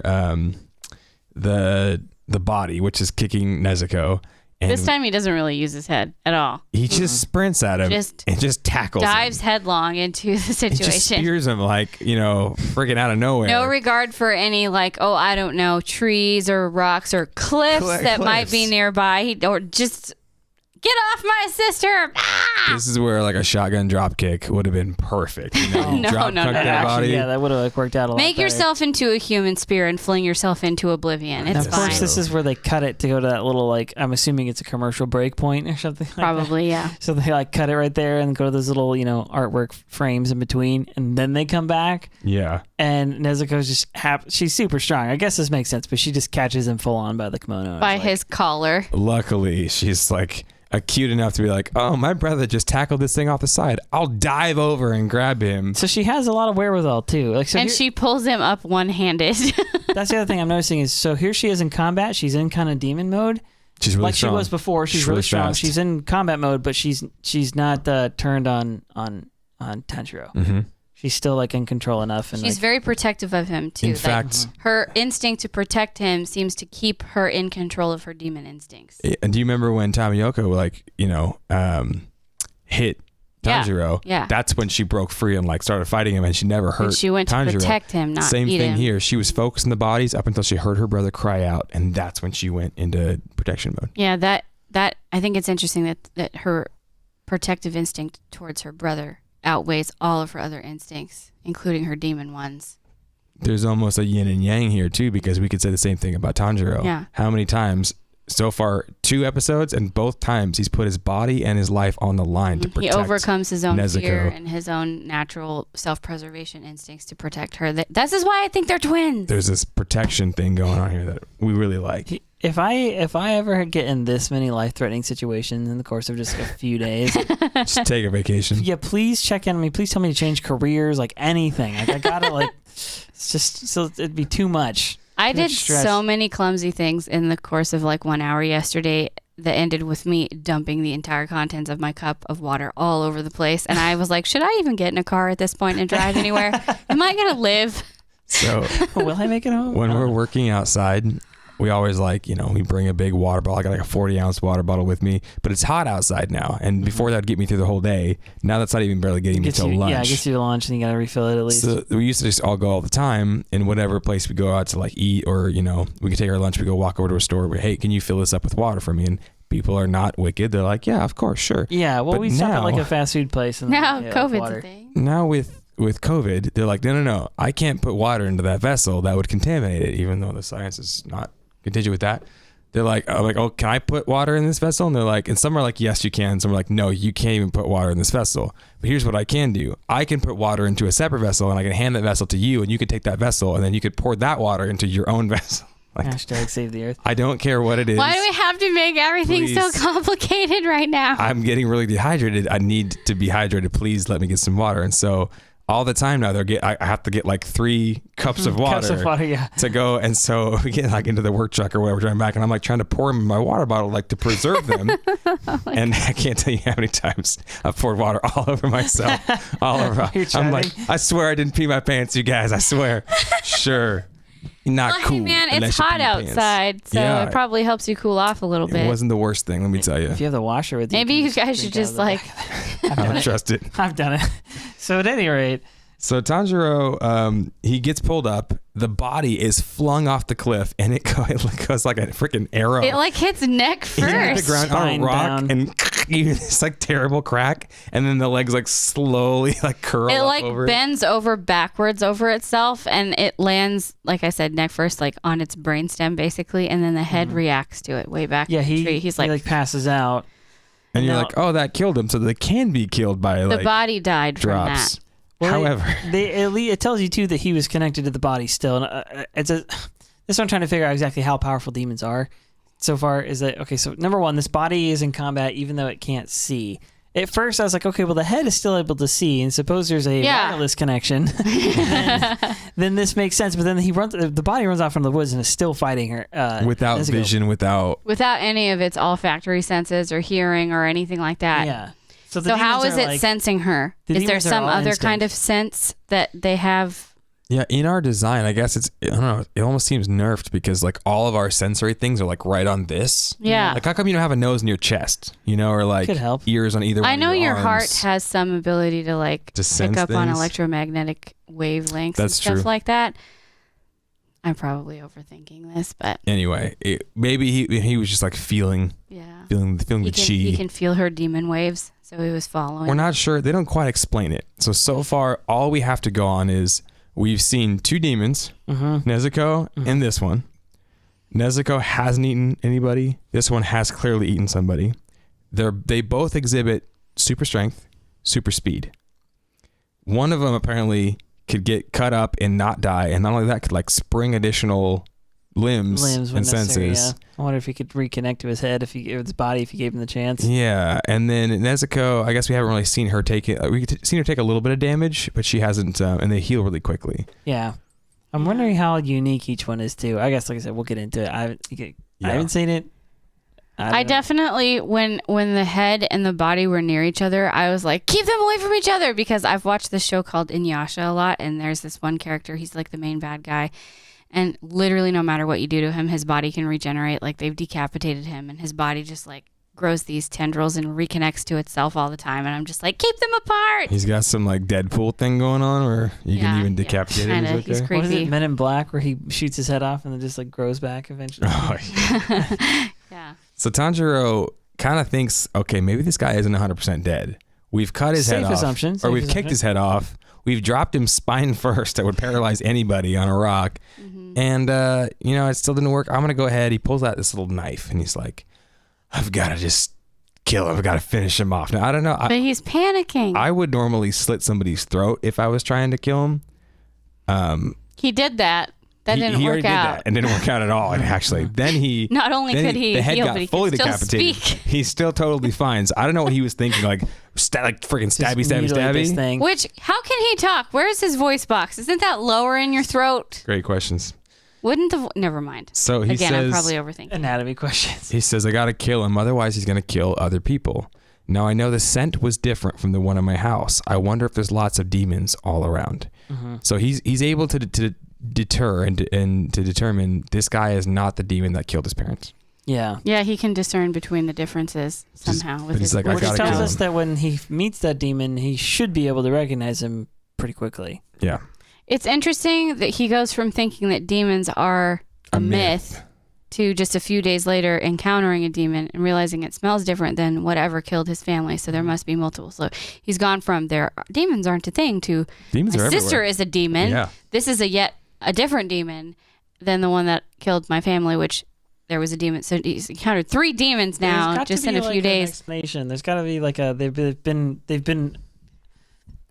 the body, which is kicking Nezuko. And This time he doesn't really use his head at all. he just sprints at him and just tackles Dives him. headlong into the He just situation. spears him like, freaking out of nowhere. No regard for any like, I don't know, trees or rocks or cliffs that might be Cliffs. nearby. Or just get off my sister. Ah! This is where like a shotgun drop kick would have been perfect. No, drop no, kick no. that Actually, body. yeah, that would have like worked out a lot Make better. yourself into a human spear and fling yourself into oblivion. And It's of fine. course, this is where they cut it to go to that little like, I'm assuming it's a commercial break point or something. Like Probably, yeah. that. So they like cut it right there and go to those little artwork frames in between, and then they come back. Yeah. And Nezuko's just she's super strong. I guess this makes sense, but she just catches him full on by the kimono. By It's like, his collar. Luckily, she's like cute enough to be like, oh, my brother just tackled this thing off the side. I'll dive over and grab him. So she has a lot of wherewithal too. Like, so And she pulls him up one-handed. that's the other thing I'm noticing is, so here she is in combat. She's in kind of demon mode, She's really like strong. she was before. She's really strong. fast. She's in combat mode, but she's not turned on Tanjiro. Mm-hmm. She's still like in control enough. And She's like, very protective of him, too. In Like, fact, her instinct to protect him seems to keep her in control of her demon instincts. and do you remember when Tomioka hit Tanjiro? Yeah. That's when she broke free and like started fighting him, and she never hurt And she went to Tanjiro. protect him, not Same eat thing him. here. She was focused on the bodies up until she heard her brother cry out, and that's when she went into protection mode. Yeah, that I think it's interesting that her protective instinct towards her brother outweighs all of her other instincts, including her demon ones. There's almost a yin and yang here too, because we could say the same thing about Tanjiro. Yeah. How many times so far? 2 episodes, and both times he's put his body and his life on the line to protect. He overcomes his own Nezuko. fear and his own natural self-preservation instincts to protect her. This is why I think they're twins. There's this protection thing going on here that we really like. If I ever get in this many life-threatening situations in the course of just a few days, Just take a vacation. yeah, please check in on me. Please tell me to change careers, like anything. Like I gotta like, it's just so it'd be too much. I Too much did stress. so many clumsy things in the course of like 1 hour yesterday that ended with me dumping the entire contents of my cup of water all over the place. And I was like, should I even get in a car at this point and drive anywhere? Am I going to live? So Will I make it home? when we're working outside, we always like, we bring a big water bottle. I got like a 40-ounce water bottle with me, but it's hot outside now. And before that would get me through the whole day. Now that's not even barely getting me till lunch. Yeah, it gets you to lunch and you gotta refill it at least. So we used to just all go all the time, in whatever place we go out to like eat, or we could take our lunch. We go walk over to a store. Hey, can you fill this up with water for me? And people are not wicked. They're like, yeah, of course, sure. Yeah, well, But we stop at now- like a fast food place. And Now yeah, COVID's water. a thing. Now with COVID, they're like, no, I can't put water into that vessel. That would contaminate it, even though the science is not contingent with that. They're like, oh, can I put water in this vessel? And they're like, and some are like, yes, you can. Some are like, no, you can't even put water in this vessel. But here's what I can do. I can put water into a separate vessel, and I can hand that vessel to you, and you can take that vessel, and then you could pour that water into your own vessel. Like, Hashtag save the earth. I don't care what it is. Why do we have to make everything so Please. complicated right now? I'm getting really dehydrated. I need to be hydrated. Please let me get some water. And so all the time now, I have to get like 3 cups of water. Cups of water, yeah. To go. And so we get like into the work truck or whatever, driving back, and I'm like trying to pour them in my water bottle, like to preserve them. And I can't tell you how many times I've poured water all over myself. All over. You're I'm like, charting? I swear I didn't pee my pants, you guys. I swear. Sure. Not Well, cool. hey, man, unless it's you hot pee your pants. outside, so Yeah. it probably helps you cool off a little It bit. wasn't the worst thing, let me tell you. If you have the washer with you, Maybe can you guys drink should out just of the like. back. I don't trust it. I've done it. So at any rate, So Tanjiro, he gets pulled up. The body is flung off the cliff, and it goes like a freaking arrow. It like hits neck He hit the first. ground on a Spine rock, down. and you hear this like terrible crack, and then the legs like slowly like curl It up like over bends over backwards over itself, and it lands, like I said, neck first, like on its brainstem basically, and then the head reacts to it way back. yeah, in the he tree. He's like, passes out. And you're No. like, oh, that killed him. So they can be killed by the like body died from drops. that. Well, However, it tells you too that he was connected to the body still. And this is what I'm trying to figure out exactly how powerful demons are. So far is that okay? So number one, this body is in combat even though it can't see. At first, I was like, okay, well, the head is still able to see, and suppose there's a wireless connection, then this makes sense. But then the body runs off from the woods and is still fighting her without Nezuko. vision, without Without any of its olfactory senses or hearing or anything like that. Yeah. So So how is it sensing her? the Is there demons are some all other instinct. kind of sense that they have? Yeah, in our design, I guess I don't know, it almost seems nerfed because like all of our sensory things are like right on this. Yeah. Like how come you don't have a nose in your chest, or like Could help. ears on either one I of know your arms? heart has some ability to like To pick sense up on things? electromagnetic wavelengths and That's stuff true. like that. I'm probably overthinking this, but Anyway, maybe he was just like feeling yeah. the He chi. can feel her demon waves, so he was following. We're not sure. They don't quite explain it. So far, all we have to go on is we've seen 2 demons, Nezuko and this one. Nezuko hasn't eaten anybody. This one has clearly eaten somebody. They both exhibit super strength, super speed. One of them apparently could get cut up and not die, and not only that, could like spring additional limbs when and necessary, senses. yeah. I wonder if he could reconnect to his head or his body if he gave him the chance. Yeah, and then Nezuko, I guess we haven't really seen her take it. We've seen her take a little bit of damage, but she hasn't, and they heal really quickly. Yeah. I'm wondering how unique each one is too. I guess, like I said, we'll get into it. I haven't seen it. I definitely, when the head and the body were near each other, I was like, keep them away from each other, because I've watched this show called Inuyasha a lot, and there's this one character, he's like the main bad guy, and literally no matter what you do to him, his body can regenerate. Like they've decapitated him, and his body just like grows these tendrils and reconnects to itself all the time, and I'm just like, keep them apart. He's got some like Deadpool thing going on where you can even decapitate him. kinda, He's he's okay. creepy. What is it, Men in Black, where he shoots his head off and then just like grows back eventually? Oh, yeah. Yeah. So Tanjiro, kind of thinks, okay, maybe this guy isn't 100% dead. We've cut his head off. Or we've kicked his head off. We've dropped him spine first. That would paralyze anybody on a rock. Mm-hmm. And, it still didn't work. I'm going to go ahead. He pulls out this little knife and he's like, I've got to just kill him. I've got to finish him off. Now, I don't know. But he's panicking. I would normally slit somebody's throat if I was trying to kill him. He did that. That didn't work out. He already did that and didn't work out at all, actually. Then he... Not only could he the head heal, got but he fully could still decapitated. speak. He's still totally fine. So I don't know what he was thinking, like freaking stabby. Thing. Which, how can he talk? Where's his voice box? Isn't that lower in your throat? Great questions. Never mind. So he Again, says... I'm probably overthinking. Anatomy questions. He says, I got to kill him, otherwise he's going to kill other people. Now, I know the scent was different from the one in my house. I wonder if there's lots of demons all around. Mm-hmm. So he's able to deter and to determine this guy is not the demon that killed his parents. Yeah. Yeah, he can discern between the differences somehow. Which tells us that when he meets that demon, he should be able to recognize him pretty quickly. Yeah. It's interesting that he goes from thinking that demons are a myth to just a few days later encountering a demon and realizing it smells different than whatever killed his family. So there must be multiple. So he's gone from demons aren't a thing to demons my are sister everywhere. Is a demon. Yeah. This is a different demon than the one that killed my family, which there was a demon. So he's encountered 3 demons now just in a few days. Explanation. There's got to be they've been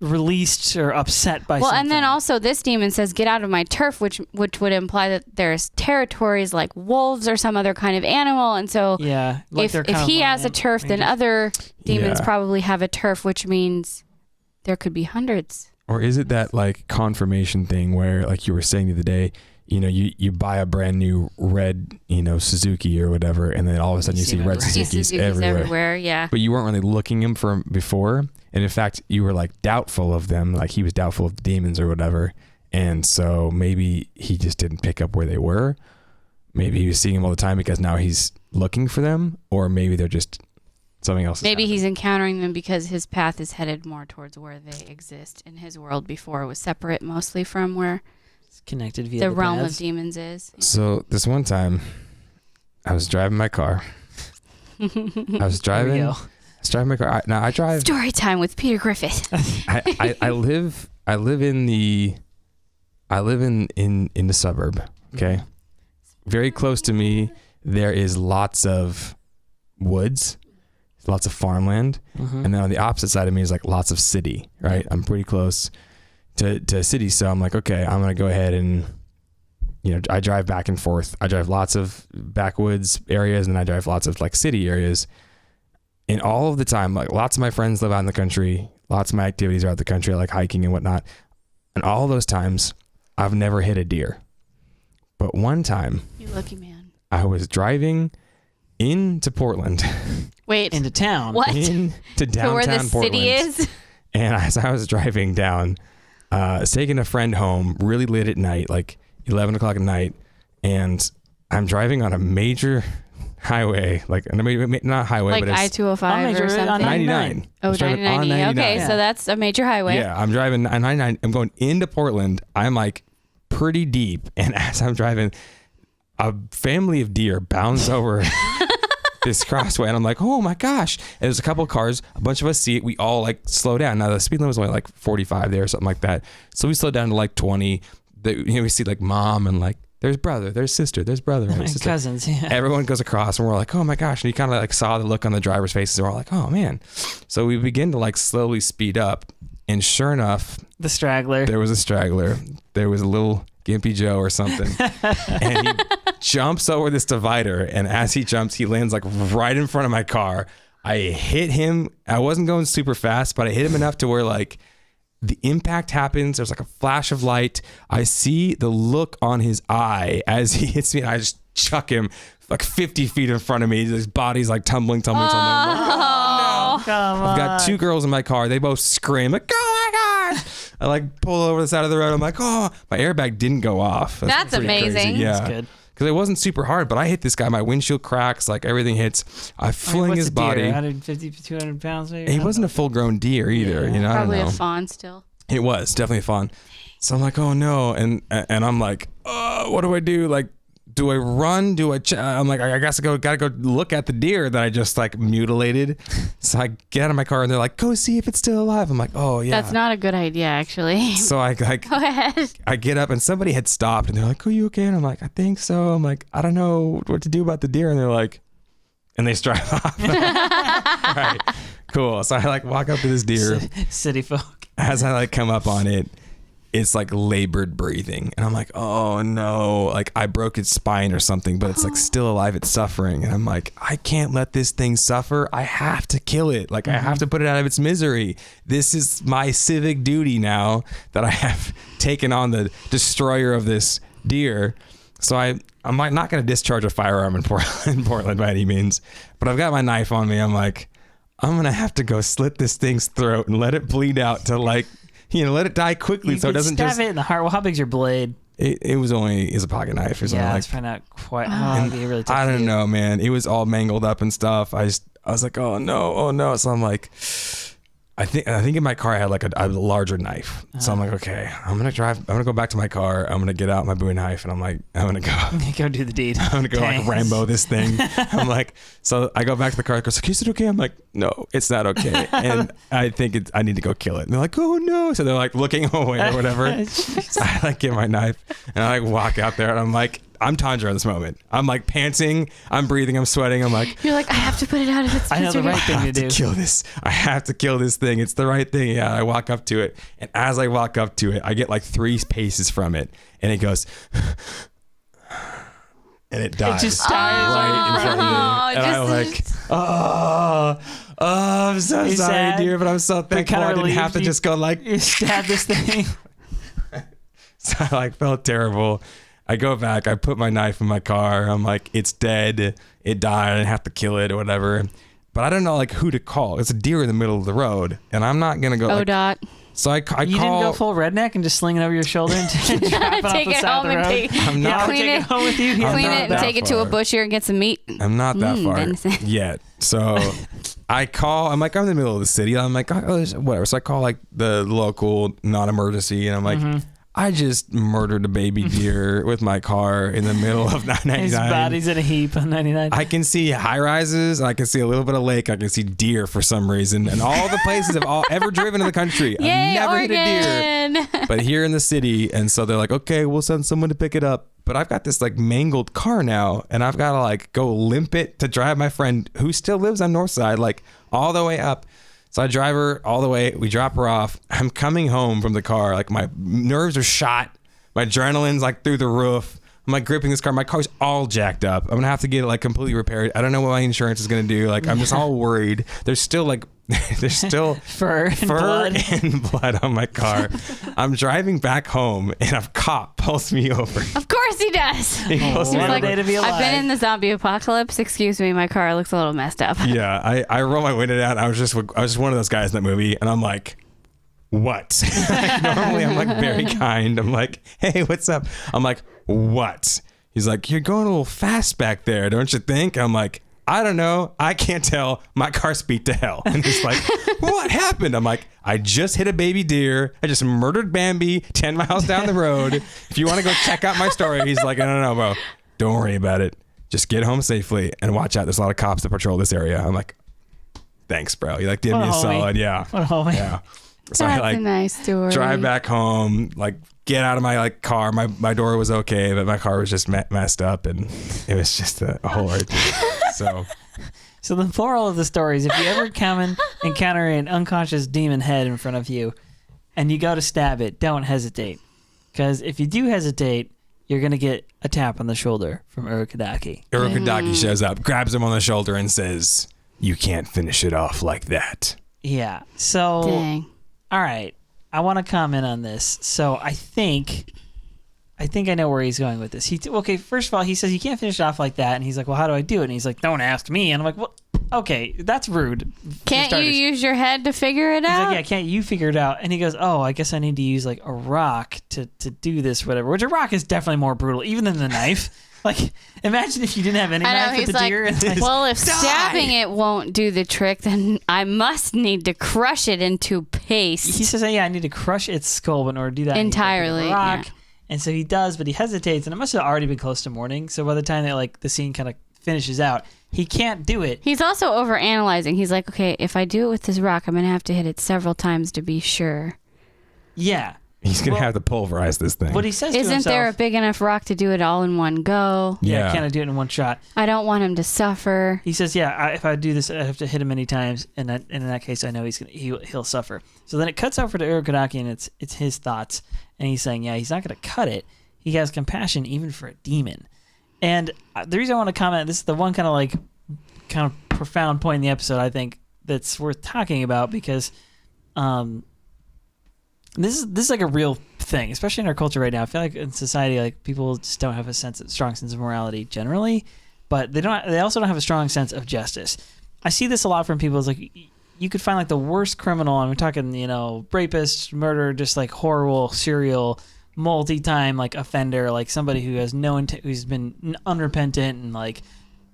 released or upset by something. And then also this demon says, get out of my turf, which would imply that there's territories like wolves or some other kind of animal. And so if he has a turf, then other demons probably have a turf, which means there could be hundreds. Or is it that like confirmation thing where, like you were saying the other day, you buy a brand new red, Suzuki or whatever, and then all of a sudden you see red Suzukis everywhere. Yeah. But you weren't really looking for them before. And in fact, you were like doubtful of them, like he was doubtful of the demons or whatever. And so maybe he just didn't pick up where they were. Maybe he was seeing them all the time because now he's looking for them, or maybe they're just something else. Maybe he's encountering them because his path is headed more towards where they exist in his world before it was separate mostly from where it's connected via the realm of demons is. So this one time I was driving my car. I was driving my car. I drive. Story time with Peter Griffith. I live in the suburb. Okay, very close to me. There is lots of woods, lots of farmland, and then on the opposite side of me is like lots of city. Right, I'm pretty close to city, so I'm like, okay, I'm gonna go ahead and I drive back and forth. I drive lots of backwoods areas, and then I drive lots of like city areas. And all of the time, like lots of my friends live out in the country. Lots of my activities are out in the country, like hiking and whatnot. And all those times, I've never hit a deer. But one time, you lucky man. I was driving into Portland. Wait, into town? What? Into downtown to where the Portland. city is? And as I was driving down, I was taking a friend home, really late at night, like 11 o'clock at night, and I'm driving on a major highway, like not highway, like but it's I-205 or something. 99. Oh, 99. Okay, so that's a major highway. Yeah, I'm driving on 99. I'm going into Portland. I'm like pretty deep, and as I'm driving, a family of deer bounds over this crossway, and I'm like, oh my gosh! And there's a couple of cars. A bunch of us see it. We all like slow down. Now the speed limit was only like 45 there or something like that. So we slow down to like 20. We see like mom and like. There's brother, there's sister, there's brother, and sister. Cousins. Yeah. Everyone goes across, and we're like, oh my gosh. And you kind of like saw the look on the driver's faces, and we're like, oh man. So we begin to like slowly speed up, and sure enough, the straggler. There was a straggler. There was a little Gimpy Joe or something. And he jumps over this divider, and as he jumps, he lands like right in front of my car. I hit him. I wasn't going super fast, but I hit him enough to where like the impact happens. There's like a flash of light. I see the look on his eye as he hits me, and I just chuck him like 50 feet in front of me. His body's like tumbling. I'm like, oh no. Come on. I've got 2 girls in my car. They both scream like, oh my gosh. I like pull over the side of the road. I'm like, oh, my airbag didn't go off. That's amazing. Crazy. Yeah. That's good. Because it wasn't super hard, but I hit this guy. My windshield cracks, like everything hits. I fling his body. 150, 200 pounds maybe? He wasn't a full-grown deer either. Yeah. Probably I don't know. a fawn still. It was definitely a fawn. So I'm like, oh no. And I'm like, what do I do? Like do I run? I'm like, I guess gotta go look at the deer that I just like mutilated. So I get out of my car and they're like, go see if it's still alive. I'm like, oh yeah. That's not a good idea, actually. So I Go ahead. I get up and somebody had stopped and they're like, are you okay? And I'm like, I think so. I'm like, I don't know what to do about the deer. And they're like, and they drive off. Right. Cool. So I like walk up to this deer. City folk. As I like come up on it, it's like labored breathing. And I'm like, oh no, like I broke its spine or something, but it's like still alive. It's suffering. And I'm like, I can't let this thing suffer. I have to kill it. Like I have to put it out of its misery. This is my civic duty now that I have taken on the destroyer of this deer. So I'm like not going to discharge a firearm in Portland by any means, but I've got my knife on me. I'm like, I'm going to have to go slit this thing's throat and let it bleed out to like, let it die quickly so it doesn't stab it in the heart. Well, how big's your blade? It was a pocket knife or something. Yeah, like. let's find out quite how it really took I don't you. know, man. It was all mangled up and stuff. I was like, oh no. So I'm like, I think in my car I had like a larger knife. So I'm like, okay, I'm gonna go back to my car. I'm gonna get out my Bowie knife and I'm like, I'm gonna go do the deed. I'm gonna go like Rambo this thing. I'm like, so I go back to the car. I go, so is it okay? I'm like, no, it's not okay. And I think I need to go kill it. And they're like, oh no. So they're like looking away or whatever. So I like get my knife and I like walk out there and I'm like, I'm Tanjiro in this moment. I'm like panting, I'm breathing, I'm sweating. I'm like, you're like, I have to put it out of its misery. I know the right thing to do. I have to kill this thing. It's the right thing. Yeah, I walk up to it. And as I walk up to it, I get like 3 paces from it. And it goes, and it dies. It just dies right in front of me. And I'm like, oh, I'm so sorry, sad, dear, but I'm so thankful I didn't have to just go like, you stab this thing. So I like felt terrible. I go back, I put my knife in my car. I'm like, it's dead. It died. I didn't have to kill it or whatever. But I don't know like who to call. It's a deer in the middle of the road. And I'm not going to go. ODOT. So I You call. didn't go full redneck and just sling it over your shoulder and drop it off Take the it side home of the and road? I'm not. clean Take it home with you. I'm Clean not it and that take it to a far. butcher and get some meat. I'm not that far venison. yet. So I call. I'm like, I'm in the middle of the city. I'm like, oh, whatever. So I call like the local non-emergency, and I'm like, I just murdered a baby deer with my car in the middle of 999. His body's in a heap on 99. I can see high rises. I can see a little bit of lake. I can see deer for some reason. And all the places I've ever driven in the country, Yay, I've never Oregon. hit a deer. But here in the city, and so they're like, okay, we'll send someone to pick it up. But I've got this like mangled car now, and I've got to like go limp it to drive my friend who still lives on North Side, like all the way up. So I drive her all the way. We drop her off. I'm coming home from the car. Like my nerves are shot. My adrenaline's like through the roof. I'm like gripping this car. My car's all jacked up. I'm going to have to get it like completely repaired. I don't know what my insurance is going to do. Like I'm just all worried. There's still fur and blood on my car. I'm driving back home and a cop pulls me over. Of course he does. He pulls me what a over. day to be alive. I've been in the zombie apocalypse. Excuse me, my car looks a little messed up. Yeah, I roll my window down. I was just one of those guys in that movie, and I'm like, what? Like, normally I'm like very kind. I'm like, hey, what's up? I'm like, what? He's like, you're going a little fast back there, don't you think? I'm like, I don't know. I can't tell. My car's beat to hell. And he's like, what happened? I'm like, I just hit a baby deer. I just murdered Bambi 10 miles down the road. If you want to go check out my story. He's like, no, bro. Don't worry about it. Just get home safely and watch out. There's a lot of cops that patrol this area. I'm like, thanks, bro. You like did me a solid. Yeah. What a homie. Yeah. So That's I like a nice story. drive back home, like get out of my like car. My door was okay, but my car was just messed up, and it was just a whole So the moral of the story is if you ever encounter an unconscious demon head in front of you and you go to stab it, don't hesitate. Because if you do hesitate, you're going to get a tap on the shoulder from Urokodaki. Urokodaki shows up, grabs him on the shoulder, and says, "You can't finish it off like that." Yeah. So, Dang. all right. I want to comment on this. So I think I know where he's going with this. Okay, first of all, he says you can't finish it off like that, and he's like, "Well, how do I do it?" And he's like, "Don't ask me." And I'm like, "Well, okay, that's rude." Can't you use your head to figure it He's out? like, "Yeah, can't you figure it out?" And he goes, "Oh, I guess I need to use like a rock to do this, whatever." Which a rock is definitely more brutal, even than the knife. Like, imagine if you didn't have any I know, knife with he's the like, deer. And like, well, if stabbing it won't do the trick, then I must need to crush it into paste. he says, "Yeah, I need to crush its skull, but in order to do that, I need to Entirely, get a rock." yeah. And so he does, but he hesitates, and it must have already been close to morning. So by the time that like the scene kind of finishes out, he can't do it. He's also overanalyzing. He's like, okay, if I do it with this rock, I'm going to have to hit it several times to be sure. Yeah. He's going to have to pulverize this thing. What he says to himself, isn't there a big enough rock to do it all in one go? Yeah, can I do it in one shot? I don't want him to suffer. He says, yeah, if I do this, I have to hit him many times, and in that case, I know he'll suffer. So then it cuts over to Urokodaki, and it's his thoughts, and he's saying, yeah, he's not going to cut it. He has compassion even for a demon. And the reason I want to comment, this is the one kind of profound point in the episode, I think, that's worth talking about, because this is like a real thing, especially in our culture right now. I feel like in society, like people just don't have a strong sense of morality generally, but they also don't have a strong sense of justice. I see this a lot from people. It's like you could find like the worst criminal, and we're talking, rapist, murder, just like horrible serial multi-time like offender, like somebody who has who's been unrepentant and like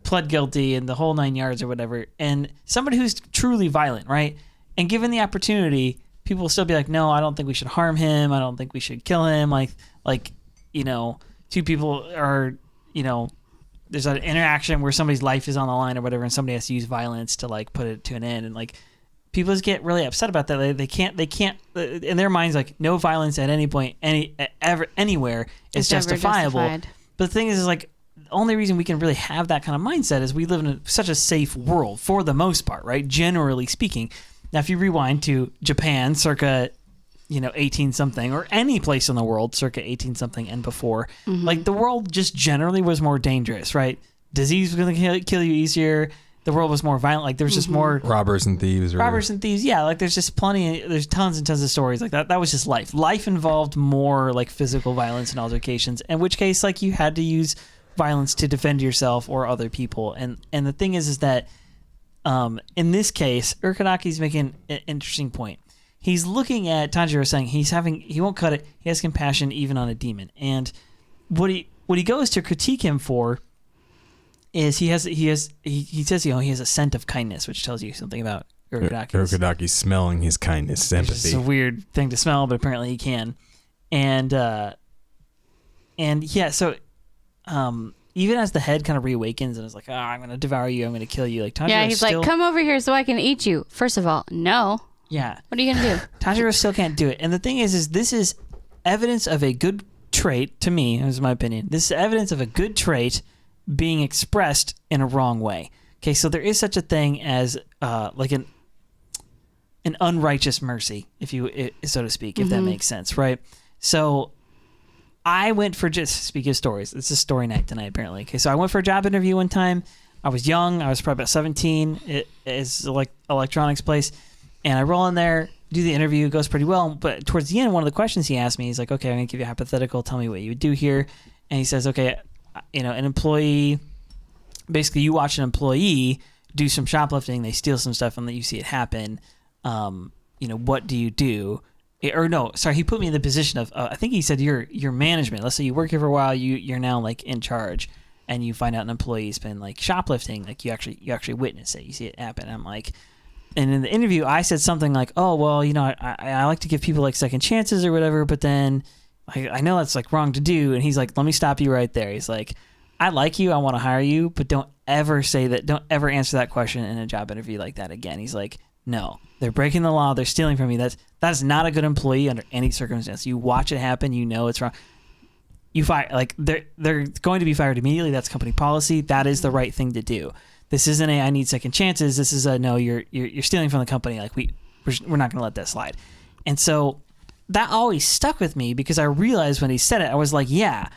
pled guilty and the whole 9 yards or whatever, and somebody who's truly violent, right? And given the opportunity, people will still be like, no, I don't think we should harm him. I don't think we should kill him. Two people are, there's an interaction where somebody's life is on the line or whatever, and somebody has to use violence to like put it to an end. And like people just get really upset about that. They can't in their minds, like no violence at any point, anywhere is justifiable. But the thing is like, the only reason we can really have that kind of mindset is we live in such a safe world for the most part, right? Generally speaking. Now, if you rewind to Japan circa, 18-something, or any place in the world circa 18-something and before, like the world just generally was more dangerous, right? Disease was going to kill you easier. The world was more violent. Like there's just more robbers and thieves. Yeah. Like there's just there's tons and tons of stories like that. That was just life. Life involved more like physical violence and altercations, in which case like you had to use violence to defend yourself or other people. And the thing is that in this case, Urokodaki's making an interesting point. He's looking at Tanjiro saying he won't cut it. He has compassion even on a demon. And what he goes to critique him for is he says he has a scent of kindness, which tells you something about Urokodaki. Urokodaki's smelling his kindness, his empathy. It's a weird thing to smell, but apparently he can. And yeah, so even as the head kind of reawakens and is like, I'm going to devour you, I'm going to kill you. Like Tanjiro he's like, come over here so I can eat you. First of all, no. Yeah. What are you going to do? Tanjiro still can't do it. And the thing is this is evidence of a good trait, to me, is my opinion. This is evidence of a good trait being expressed in a wrong way. Okay, so there is such a thing as like an unrighteous mercy, so to speak, if that makes sense, right? So I went for, just speaking of stories, it's a story night tonight apparently. Okay, so I went for a job interview one time. I was young. I was probably about 17. It is like electronics place. And I roll in there, do the interview. It goes pretty well. But towards the end, one of the questions he asked me, he's like, okay, I'm going to give you a hypothetical. Tell me what you would do here. And he says, okay, an employee, basically you watch an employee do some shoplifting. They steal some stuff and then you see it happen. What do you do? He put me in the position of, I think he said your management. Let's say you work here for a while, you're now like in charge, and you find out an employee's been like shoplifting, like you actually witness it, you see it happen. I'm like, and in the interview I said something like, oh well, I like to give people like second chances or whatever, but then I know that's like wrong to do. And he's like, let me stop you right there. He's like, I like you, I want to hire you, but don't ever say that, don't ever answer that question in a job interview like that again. He's like, no, they're breaking the law. They're stealing from you. That's not a good employee under any circumstance. You watch it happen. You know it's wrong. You fire, like they're going to be fired immediately. That's company policy. That is the right thing to do. This isn't I need second chances. This is no, you're stealing from the company. Like we're not going to let that slide. And so that always stuck with me because I realized when he said it, I was like, yeah,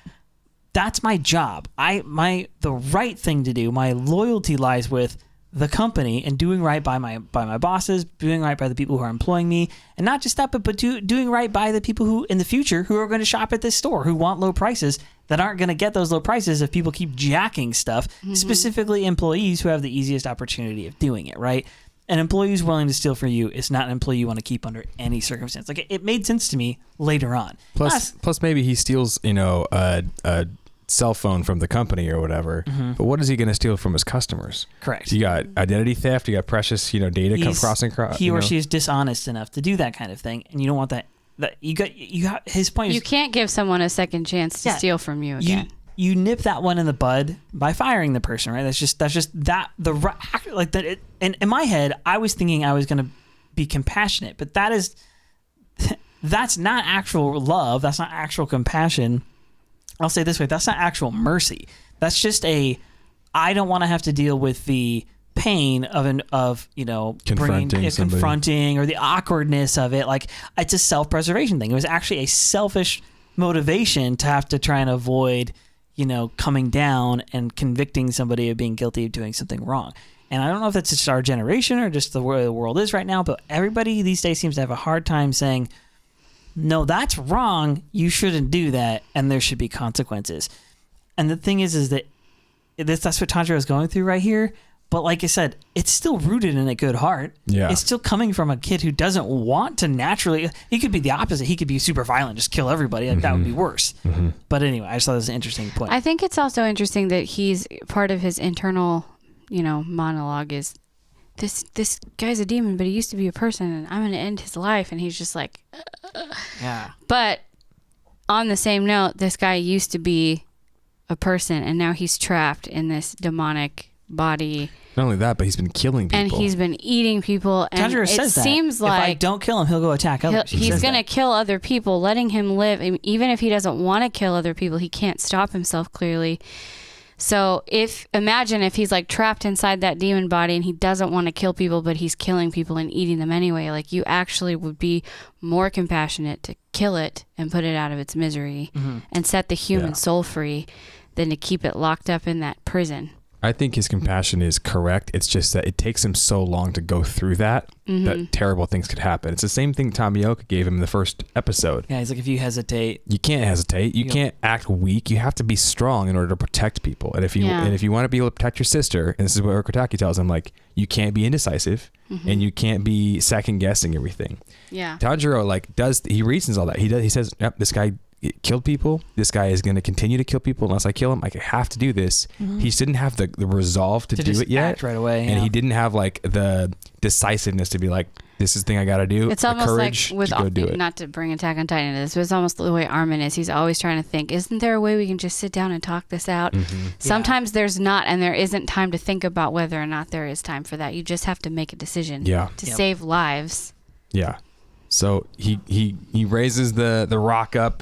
that's my job. The right thing to do. My loyalty lies with the company and doing right by my bosses, doing right by the people who are employing me, and not just that, but doing right by the people who in the future who are going to shop at this store, who want low prices, that aren't going to get those low prices if people keep jacking stuff, specifically employees who have the easiest opportunity of doing it, right? An employee who's willing to steal for you is not an employee you want to keep under any circumstance. Like it made sense to me later on. Plus maybe he steals, a cell phone from the company or whatever, but what is he going to steal from his customers? Correct. You got identity theft, you got precious data crossing. He or she is dishonest enough to do that kind of thing, and you don't want that that you got his point is You can't give someone a second chance to steal from you again. you nip that one in the bud by firing the person, right? That's just that like that. And in my head, I was thinking I was going to be compassionate, but that's not actual love. That's not actual compassion. I'll say it this way: that's not actual mercy. That's just I don't want to have to deal with the pain of confronting or the awkwardness of it. Like, it's a self-preservation thing. It was actually a selfish motivation to have to try and avoid coming down and convicting somebody of being guilty of doing something wrong. And I don't know if that's just our generation or just the way the world is right now, but everybody these days seems to have a hard time saying, no, that's wrong, you shouldn't do that, and there should be consequences. And the thing is that that's what Tanjiro is going through right here. But like I said, it's still rooted in a good heart. Yeah. It's still coming from a kid who doesn't want to naturally. He could be the opposite. He could be super violent, just kill everybody. Like, that would be worse. But anyway, I just thought it was an interesting point. I think it's also interesting that he's part of his internal, monologue is this guy's a demon, but he used to be a person, and I'm going to end his life. And he's just like, Yeah. But on the same note, this guy used to be a person, and now he's trapped in this demonic body. Not only that, but he's been killing people. And he's been eating people. And Tanjiro says that. Seems like if I don't kill him, he'll go attack others. He's going to kill other people, letting him live. Even if he doesn't want to kill other people, he can't stop himself clearly. So imagine if he's like trapped inside that demon body and he doesn't want to kill people, but he's killing people and eating them anyway. Like, you actually would be more compassionate to kill it and put it out of its misery and set the human soul free than to keep it locked up in that prison. I think his compassion is correct. It's just that it takes him so long to go through that terrible things could happen. It's the same thing Tomioka gave him in the first episode. Yeah, he's like, if you hesitate, you can't hesitate. You can't act weak. You have to be strong in order to protect people. And if you want to be able to protect your sister, and this is what Urokodaki tells him, like, you can't be indecisive and you can't be second guessing everything. Yeah. Tanjiro he reasons all that. He says, yep, this guy killed people. This guy is going to continue to kill people unless I kill him. I have to do this. He just didn't have the resolve to do it yet. Act right away. And he didn't have like the decisiveness to be like, this is the thing I got to do. It's almost like with to go do it. Not to bring Attack on Titan into this, but it's almost the way Armin is. He's always trying to think, isn't there a way we can just sit down and talk this out? Sometimes there's not, and there isn't time to think about whether or not there is time for that. You just have to make a decision to save lives. Yeah. So he raises the rock up.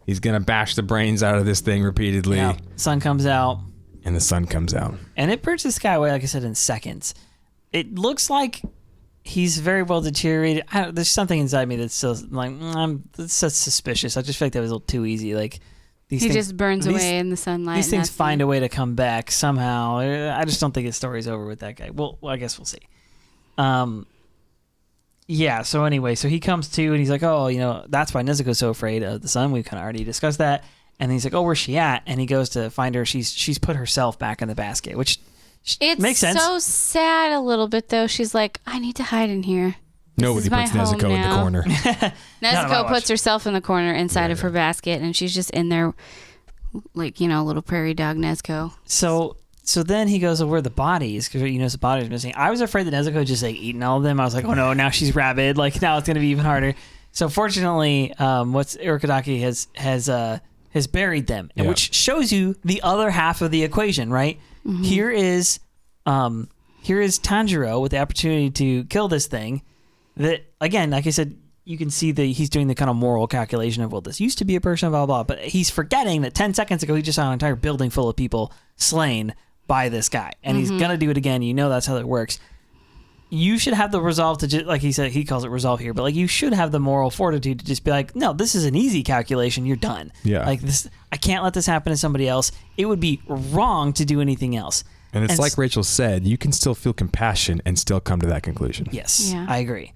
He's going to bash the brains out of this thing repeatedly. Yeah. Sun comes out. And the sun comes out. And it burns this guy away, like I said, in seconds. It looks like he's very well deteriorated. There's something inside me that's still like, that's suspicious. I just feel like that was a little too easy. Like, he just burns away in the sunlight. These things find a way to come back somehow. I just don't think his story's over with that guy. Well, I guess we'll see. Yeah, so anyway, he comes to and he's like, oh, that's why Nezuko's so afraid of the sun. We've kind of already discussed that. And he's like, oh, where's she at? And he goes to find her. She's put herself back in the basket, which makes sense. It's so sad a little bit, though. She's like, I need to hide in here. Nobody puts Nezuko in the corner. Nezuko puts herself in the corner inside of her basket, and she's just in there like, little prairie dog Nezuko. So then he goes, where are the bodies? Because he knows the bodies are missing. I was afraid that Nezuko just like eaten all of them. I was like, oh no, now she's rabid. Like, now it's going to be even harder. So fortunately, Urokodaki has buried them, which shows you the other half of the equation, right? Here is Tanjiro with the opportunity to kill this thing. That, again, like I said, you can see that he's doing the kind of moral calculation of, well, this used to be a person, blah, blah, blah. But he's forgetting that 10 seconds ago, he just saw an entire building full of people slain by this guy. And he's going to do it again. That's how that works. You should have the resolve to just, like he said, he calls it resolve here, but like you should have the moral fortitude to just be like, no, this is an easy calculation. You're done. Yeah. Like this, I can't let this happen to somebody else. It would be wrong to do anything else. And it's like Rachel said, you can still feel compassion and still come to that conclusion. Yes, I agree.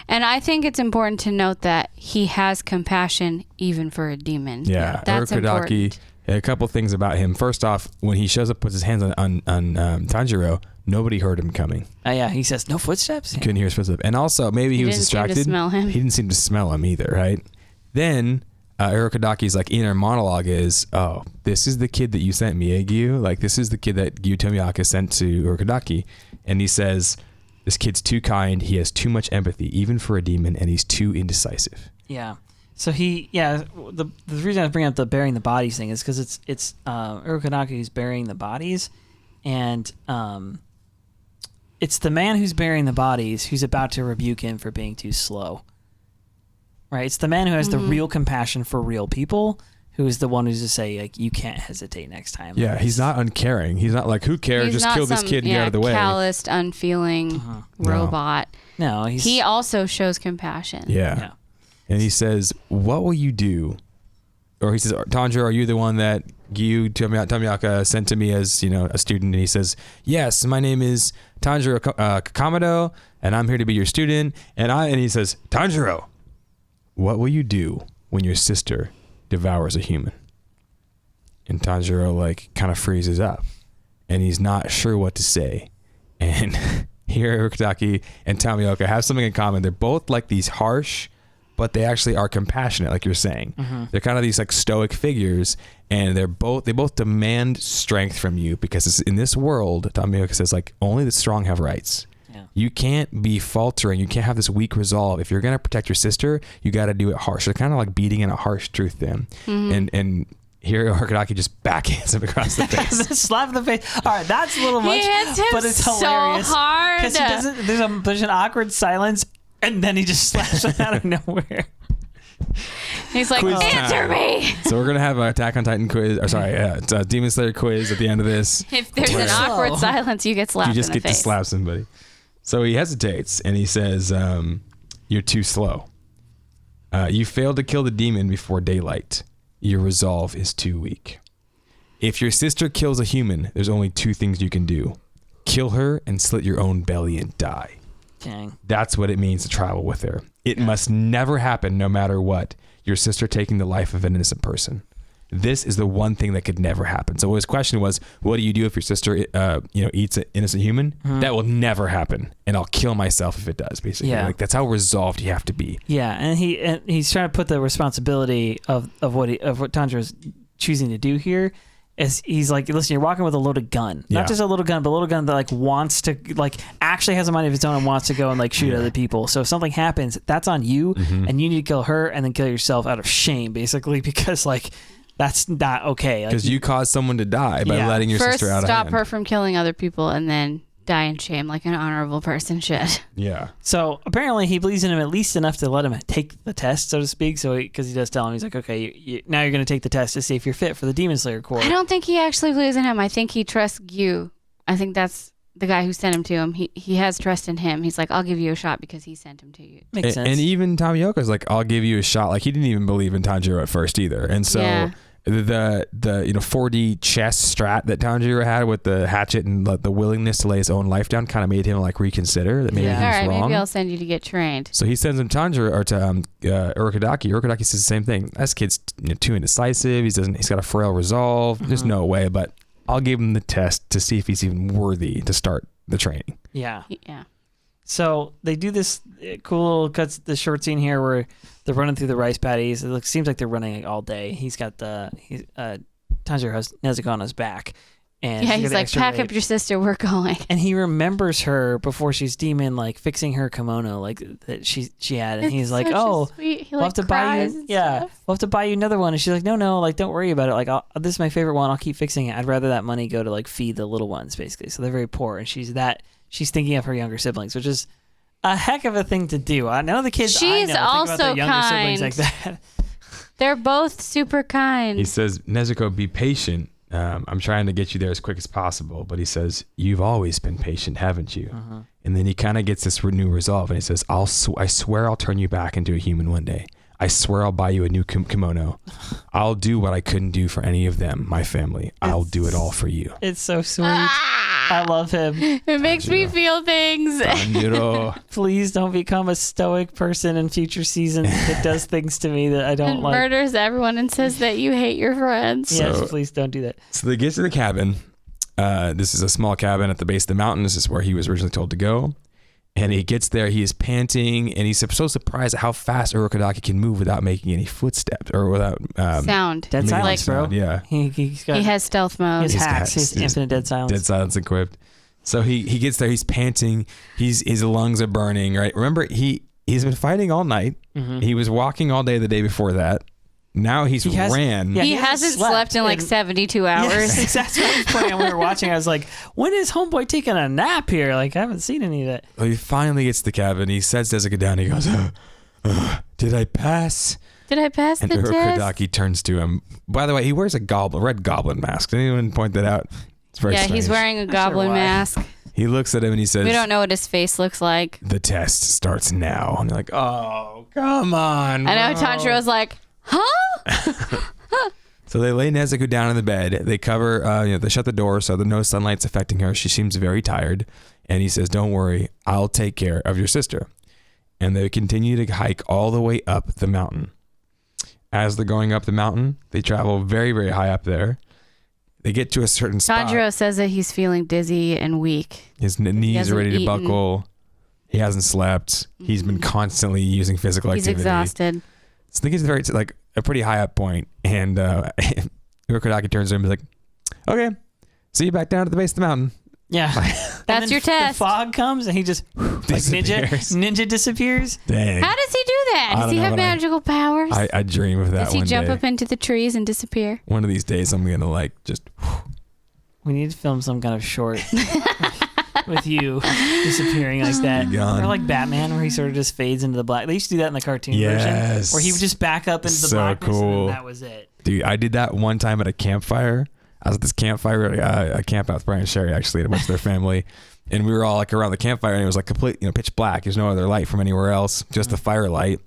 And I think it's important to note that he has compassion even for a demon. Yeah, that's important. A couple things about him. First off, when he shows up, puts his hands on Tanjiro, nobody heard him coming. Yeah, he says no footsteps. He couldn't hear his footsteps, and also maybe he was distracted. Seem to smell him. He didn't seem to smell him either, right? Then Urokodaki's like inner monologue is, "Oh, this is the kid that you sent me, Giyu. Like this is the kid that Giyu Tomioka sent to Urokodaki," and he says, "This kid's too kind. He has too much empathy, even for a demon, and he's too indecisive." Yeah. So the reason I bring up the burying the bodies thing is because it's Urokodaki who's burying the bodies, and it's the man who's burying the bodies who's about to rebuke him for being too slow. Right? It's the man who has the real compassion for real people, who is the one who's to say, like, you can't hesitate next time. Yeah, he's not uncaring. He's not like, who cares? Just kill this kid and get out of the way. Calloused, unfeeling robot. No, he also shows compassion. Yeah. And he says, what will you do? Or he says, Tanjiro, are you the one that Giyu Tomioka sent to me as, a student? And he says, yes, my name is Tanjiro Kakamoto, and I'm here to be your student. And he says, Tanjiro, what will you do when your sister devours a human? And Tanjiro kind of freezes up, and he's not sure what to say. And here Urokodaki and Tomioka have something in common. They're both like these harsh, but they actually are compassionate, like you're saying. They're kind of these like stoic figures, and they both demand strength from you, because in this world, Tomioka says, like, only the strong have rights. You can't be faltering. You can't have this weak resolve. If you're going to protect your sister, you got to do it harsh. They're kind of like beating in a harsh truth to him. And here Urokodaki just backhands him across the face. Slap in the face. All right, that's a little much, but it's hilarious. So hard. Because there's an awkward silence, and then he just slaps him out of nowhere. He's like, answer me. So we're gonna have an Attack on Titan quiz. Or sorry, it's a Demon Slayer quiz at the end of this. If there's an awkward silence, you get slapped in the face. You just get to slap somebody. So he hesitates, and he says, you're too slow. You failed to kill the demon before daylight. Your resolve is too weak. If your sister kills a human, there's only two things you can do. Kill her and slit your own belly and die. Dang. That's what it means to travel with her. It must never happen, no matter what. Your sister taking the life of an innocent person. This is the one thing that could never happen. So his question was, what do you do if your sister, eats an innocent human? That will never happen, and I'll kill myself if it does. Basically, that's how resolved you have to be. Yeah, and he's trying to put the responsibility of what Tanjiro's choosing to do here. Is he's like, listen, you're walking with a loaded gun, not just a little gun, but a little gun that wants to actually has a mind of its own and wants to go and shoot other people. So if something happens, that's on you, and you need to kill her and then kill yourself out of shame, basically, because that's not okay. Because you caused someone to die by letting your sister out of hand. First, stop her from killing other people, and then die in shame like an honorable person should. Yeah. So apparently he believes in him at least enough to let him take the test, so to speak. So because he does tell him, he's like, okay, now you're going to take the test to see if you're fit for the Demon Slayer Corps. I don't think he actually believes in him. I think he trusts Giyu. I think that's the guy who sent him to him. He has trust in him. He's like, I'll give you a shot because he sent him to you. Makes sense. And even Tomioka's like, I'll give you a shot. Like, he didn't even believe in Tanjiro at first either. And so the 4D chess strat that Tanjiro had with the hatchet and the willingness to lay his own life down kind of made him reconsider that maybe he was all right, wrong. Maybe I'll send you to get trained. So he sends him to Urokodaki. Urokodaki says the same thing. This kid's too indecisive. He's got a frail resolve. There's no way, but I'll give him the test to see if he's even worthy to start the training. Yeah. Yeah. So they do this cool the short scene here where they're running through the rice paddies. It seems like they're running all day. He's got Tanjiro has Nezuko on his back. And he's like, pack up your sister, we're going. And he remembers her before she's demon, fixing her kimono that she had. And he's like, oh, we'll have to buy you. Yeah, we'll have to buy you another one. And she's like, no, don't worry about it. This is my favorite one. I'll keep fixing it. I'd rather that money go to feed the little ones, basically. So they're very poor. And she's thinking of her younger siblings, which is a heck of a thing to do. I know the kids. She's think also about their younger kind. siblings like that. They're both super kind. He says, Nezuko, be patient. I'm trying to get you there as quick as possible. But he says, you've always been patient, haven't you? And then he kind of gets this new resolve, and he says, I swear I'll turn you back into a human one day. I swear I'll buy you a new kimono. I'll do what I couldn't do for any of them, my family. I'll do it all for you. It's so sweet. I love him. It makes me feel things. Tanjiro. Please don't become a stoic person in future seasons that does things to me that I don't like. Murders everyone and says that you hate your friends. Yes, please don't do that. So they get to the cabin. This is a small cabin at the base of the mountain. This is where he was originally told to go. And he gets there, he is panting, and he's so surprised at how fast Urokodaki can move without making any footsteps or without sound. Dead silence, bro. Yeah. He has stealth mode. He has hacks. His infinite dead silence. Dead silence equipped. So he gets there, he's panting, his lungs are burning, right? Remember, he's been fighting all night. Mm-hmm. He was walking all day the day before that. Now he ran. Yeah, he hasn't slept in like 72 hours. Yes, that's what I was pointing out when we were watching. I was like, when is homeboy taking a nap here? Like, I haven't seen any of that. Well, he finally gets to the cabin. He sets Nezuko down. He goes, did I pass? Did I pass And the test? Urokodaki turns to him. By the way, he wears a red goblin mask. Did anyone point that out? It's very strange. He's wearing a goblin mask. He looks at him and he says, We don't know what his face looks like. the test starts now. And they're like, oh, come on. I know Tanjiro's like, huh? So they lay Nezuko down in the bed. They cover, they shut the door so that no sunlight's affecting her. She seems very tired. And he says, don't worry, I'll take care of your sister. And they continue to hike all the way up the mountain. As they're going up the mountain, they travel very, very high up there. They get to a certain spot. Tanjiro says that he's feeling dizzy and weak. His knees are ready to eaten. buckle. He hasn't slept. He's been constantly using physical He's activity. exhausted. So they get to very a pretty high up point, and Urokodaki turns to him and is like, "Okay, see you back down at the base of the mountain." Yeah. That's your test. The fog comes and he just like ninja disappears. Dang. How does he do that? I Does don't he know, have but magical powers? I dream of that. Does he one jump day. up into the trees and disappear? One of these days, I'm gonna just. We need to film some kind of short with you disappearing like that. Gone. Or like Batman, where he sort of just fades into the black. They used to do that in the cartoon Yes. version, where he would just back up into the So blackness cool. and then that was it. Dude, I did that one time at a campfire. I was at this campfire, a camp out with Brian and Sherry, actually, and a bunch of their family. And we were all like around the campfire, and it was like complete, pitch black. There's no other light from anywhere else, just the firelight.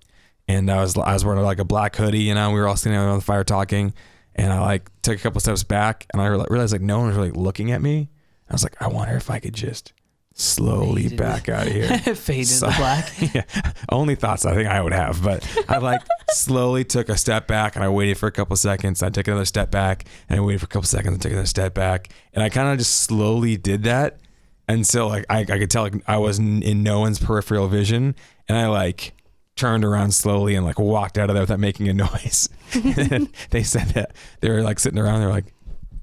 And I was wearing like a black hoodie, we were all sitting around the fire talking. And I like took a couple steps back, and I realized like no one was really looking at me. I was like, I wonder if I could just slowly back out of here. Fade into the black. Yeah, only thoughts I think I would have, but I like slowly took a step back and I waited for a couple seconds. I took another step back and I waited for a couple seconds and took another step back, and I kind of just slowly did that until like I could tell like I was in no one's peripheral vision, and I like turned around slowly and like walked out of there without making a noise. And they said that they were like sitting around, they're like,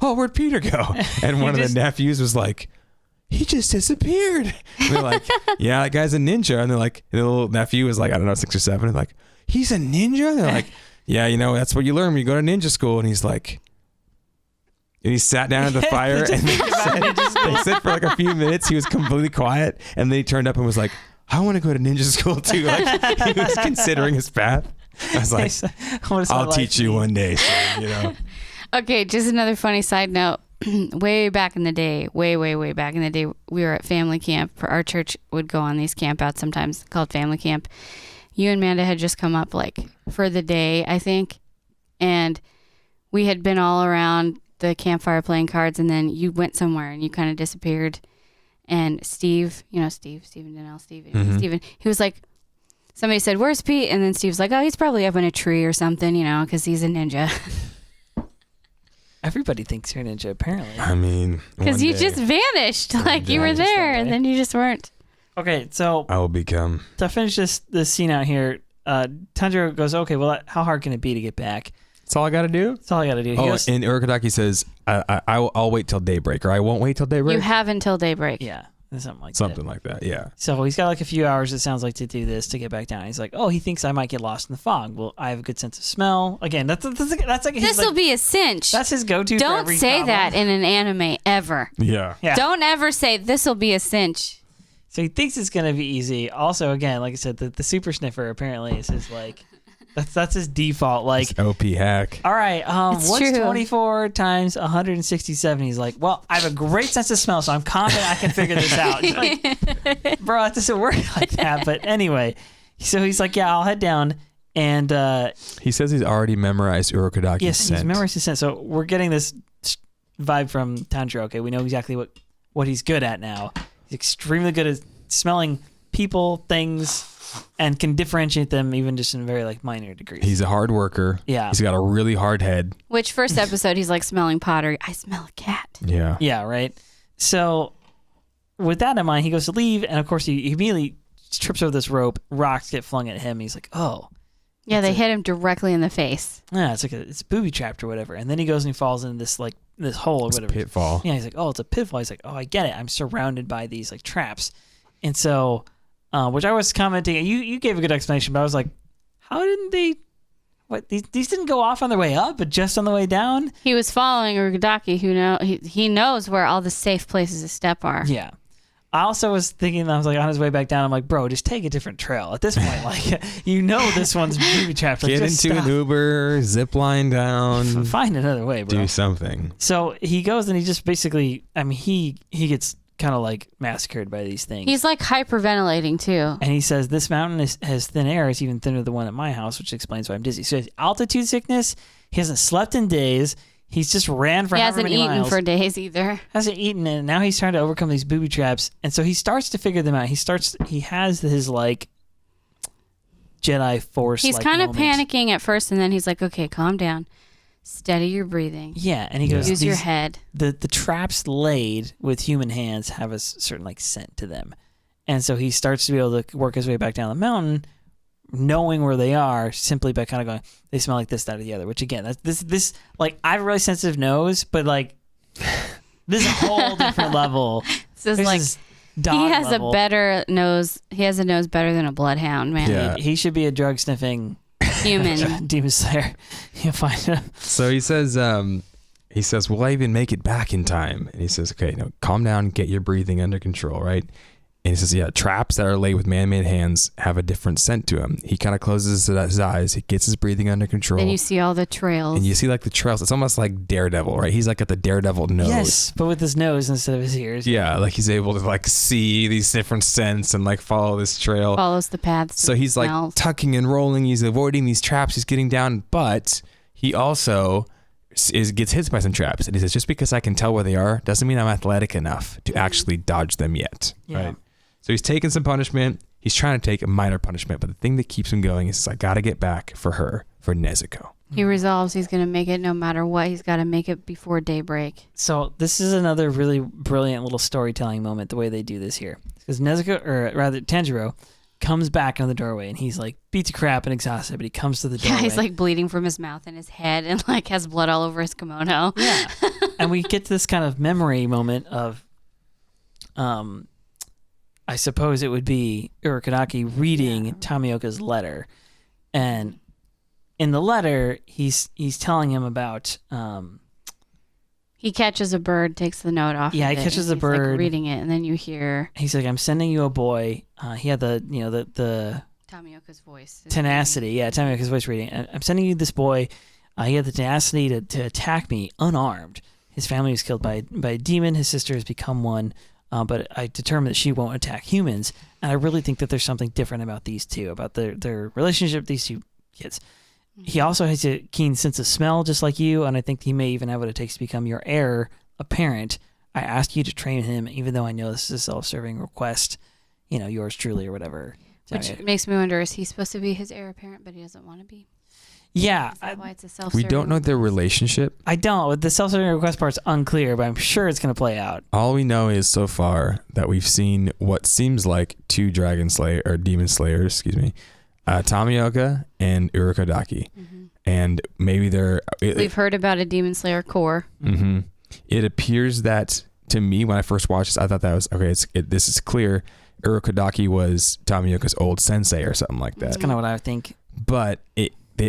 "Oh, where'd Peter go?" And one of the nephews was like, "He just disappeared." And they're like, "Yeah, that guy's a ninja." And they're like, the little nephew was like, I don't know, 6 or 7. And like, "He's a ninja?" And they're like, "Yeah, that's what you learn when you go to ninja school." And he's like, and he sat down at the fire and they said for like a few minutes he was completely quiet, and then he turned up and was like, "I want to go to ninja school too." Like he was considering his path. I was like, "I'll teach you one day, son," Okay, just another funny side note. Way back in the day, way back in the day, we were at family camp. Our church would go on these campouts sometimes called family camp. You and Amanda had just come up like for the day, I think. And we had been all around the campfire playing cards, and then you went somewhere and you kind of disappeared. And Steve, Stephen Donnell, Steven, he was like, somebody said, "Where's Pete?" And then Steve's like, "Oh, he's probably up in a tree or something, because he's a ninja." Everybody thinks you're a ninja, apparently. I mean, because you just vanished, like you were there, and then you just weren't. Okay, so I will become. to finish this scene out here, Tanjiro goes, "Okay, well, how hard can it be to get back?" That's all I got to do? That's all I got to do. And Urokodaki says, I'll wait till daybreak, or I won't wait till daybreak. You have until daybreak. Yeah, something Something like that, yeah. So he's got like a few hours, it sounds like, to do this, to get back down. He's like, oh, he thinks I might get lost in the fog. Well, I have a good sense of smell. Again, that's like This will be a cinch. That's his go-to. Don't for every say problem. that in an anime ever. Yeah. Don't ever say this will be a cinch. So he thinks it's gonna be easy. Also, again, like I said, the super sniffer apparently is his like. That's his default. Like it's OP hack. All right, It's what's true. 24 times 167? He's like, well, I have a great sense of smell, so I'm confident I can figure this out. Like, bro, it doesn't work like that. But anyway, so he's like, yeah, I'll head down. And he says he's already memorized Urokodaki's yes, scent. he's memorized his scent. So we're getting this vibe from Tanjiro. Okay, we know exactly what he's good at now. He's extremely good at smelling people, things, and can differentiate them even just in very like minor degrees. He's a hard worker. Yeah. He's got a really hard head. Which first episode he's like smelling pottery. I smell a cat. Yeah. Yeah, right. So with that in mind, he goes to leave, and of course he immediately trips over this rope. Rocks get flung at him. He's like, oh. Yeah, they hit him directly in the face. Yeah, it's booby trapped or whatever. And then he goes and he falls into this like this hole or whatever. Pitfall. Yeah, he's like, oh, it's a pitfall. He's like, oh, I get it. I'm surrounded by these like traps. And so which I was commenting. You gave a good explanation, but I was like, how didn't they? What these didn't go off on their way up, but just on the way down? He was following Urokodaki, who he knows where all the safe places to step are. Yeah. I also was thinking, I was like, on his way back down, I'm like, bro, just take a different trail. At this point, like, this one's booby trapped. Like, Get into an Uber, zip line down. Find another way, bro. Do something. So he goes and he just basically, he gets kind of like massacred by these things. He's like hyperventilating too. And he says, this mountain has thin air. It's even thinner than the one at my house, which explains why I'm dizzy. So he has altitude sickness. He hasn't slept in days. He's just ran for however many miles. He hasn't eaten for days either. Hasn't eaten, and now he's trying to overcome these booby traps. And so he starts to figure them out. He has his like Jedi Force. He's kind of panicking at first, and then he's like, okay, calm down. Steady your breathing. Yeah, and he goes, use your head. The traps laid with human hands have a certain like scent to them. And so he starts to be able to work his way back down the mountain, knowing where they are simply by kind of going, they smell like this, that, or the other. Which again, that's this like, I have a really sensitive nose, but like this is a whole different level. This is like he has level. A better nose. He has a nose better than a bloodhound, man. Yeah. He should be a drug sniffing human demon slayer. You'll find him. So he says, will I even make it back in time? And he says, okay, calm down, get your breathing under control, right? And he says, yeah, traps that are laid with man-made hands have a different scent to him. He kind of closes his eyes. He gets his breathing under control. And you see all the trails. And you see like the trails. It's almost like Daredevil, right? He's like at the Daredevil nose. Yes, but with his nose instead of his ears. Yeah, like he's able to like see these different scents and like follow this trail. Follows the paths. So he's like tucking and rolling. He's avoiding these traps. He's getting down, but he also gets hit by some traps. And he says, just because I can tell where they are doesn't mean I'm athletic enough to actually dodge them yet. Yeah. Right? So he's taking some punishment. He's trying to take a minor punishment, but the thing that keeps him going is I got to get back for her, for Nezuko. He resolves he's going to make it no matter what. He's got to make it before daybreak. So this is another really brilliant little storytelling moment, the way they do this here. Because Nezuko, or rather Tanjiro, comes back in the doorway and he's like beat to crap and exhausted, but he comes to the doorway. Yeah, he's like bleeding from his mouth and his head and like has blood all over his kimono. Yeah. And we get to this kind of memory moment of, I suppose it would be Urokodaki reading Tomioka's letter. And in the letter, he's telling him about... he catches a bird, takes the note off. Yeah, he catches a bird. Like reading it, and then you hear... He's like, I'm sending you a boy. He had the Tomioka's voice. Tenacity. Yeah, Tomioka's voice reading. I'm sending you this boy. He had the tenacity to attack me unarmed. His family was killed by a demon. His sister has become one. But I determined that she won't attack humans. And I really think that there's something different about these two, about their relationship, these two kids. Mm-hmm. He also has a keen sense of smell, just like you, and I think he may even have what it takes to become your heir apparent. I asked you to train him, even though I know this is a self-serving request, yours truly or whatever. Which makes me wonder, is he supposed to be his heir apparent, but he doesn't want to be? Yeah. Is that why it's a self-serving We don't know their relationship. I don't. The self-serving request part's unclear, but I'm sure it's going to play out. All we know is so far that we've seen what seems like two demon slayers, Tomioka and Urokodaki. Mm-hmm. And maybe we've heard about a demon slayer core. Mm-hmm. It appears that, to me, when I first watched this, I thought that was, okay, this is clear. Urokodaki was Tomioka's old sensei or something like that. That's kind of what I think. But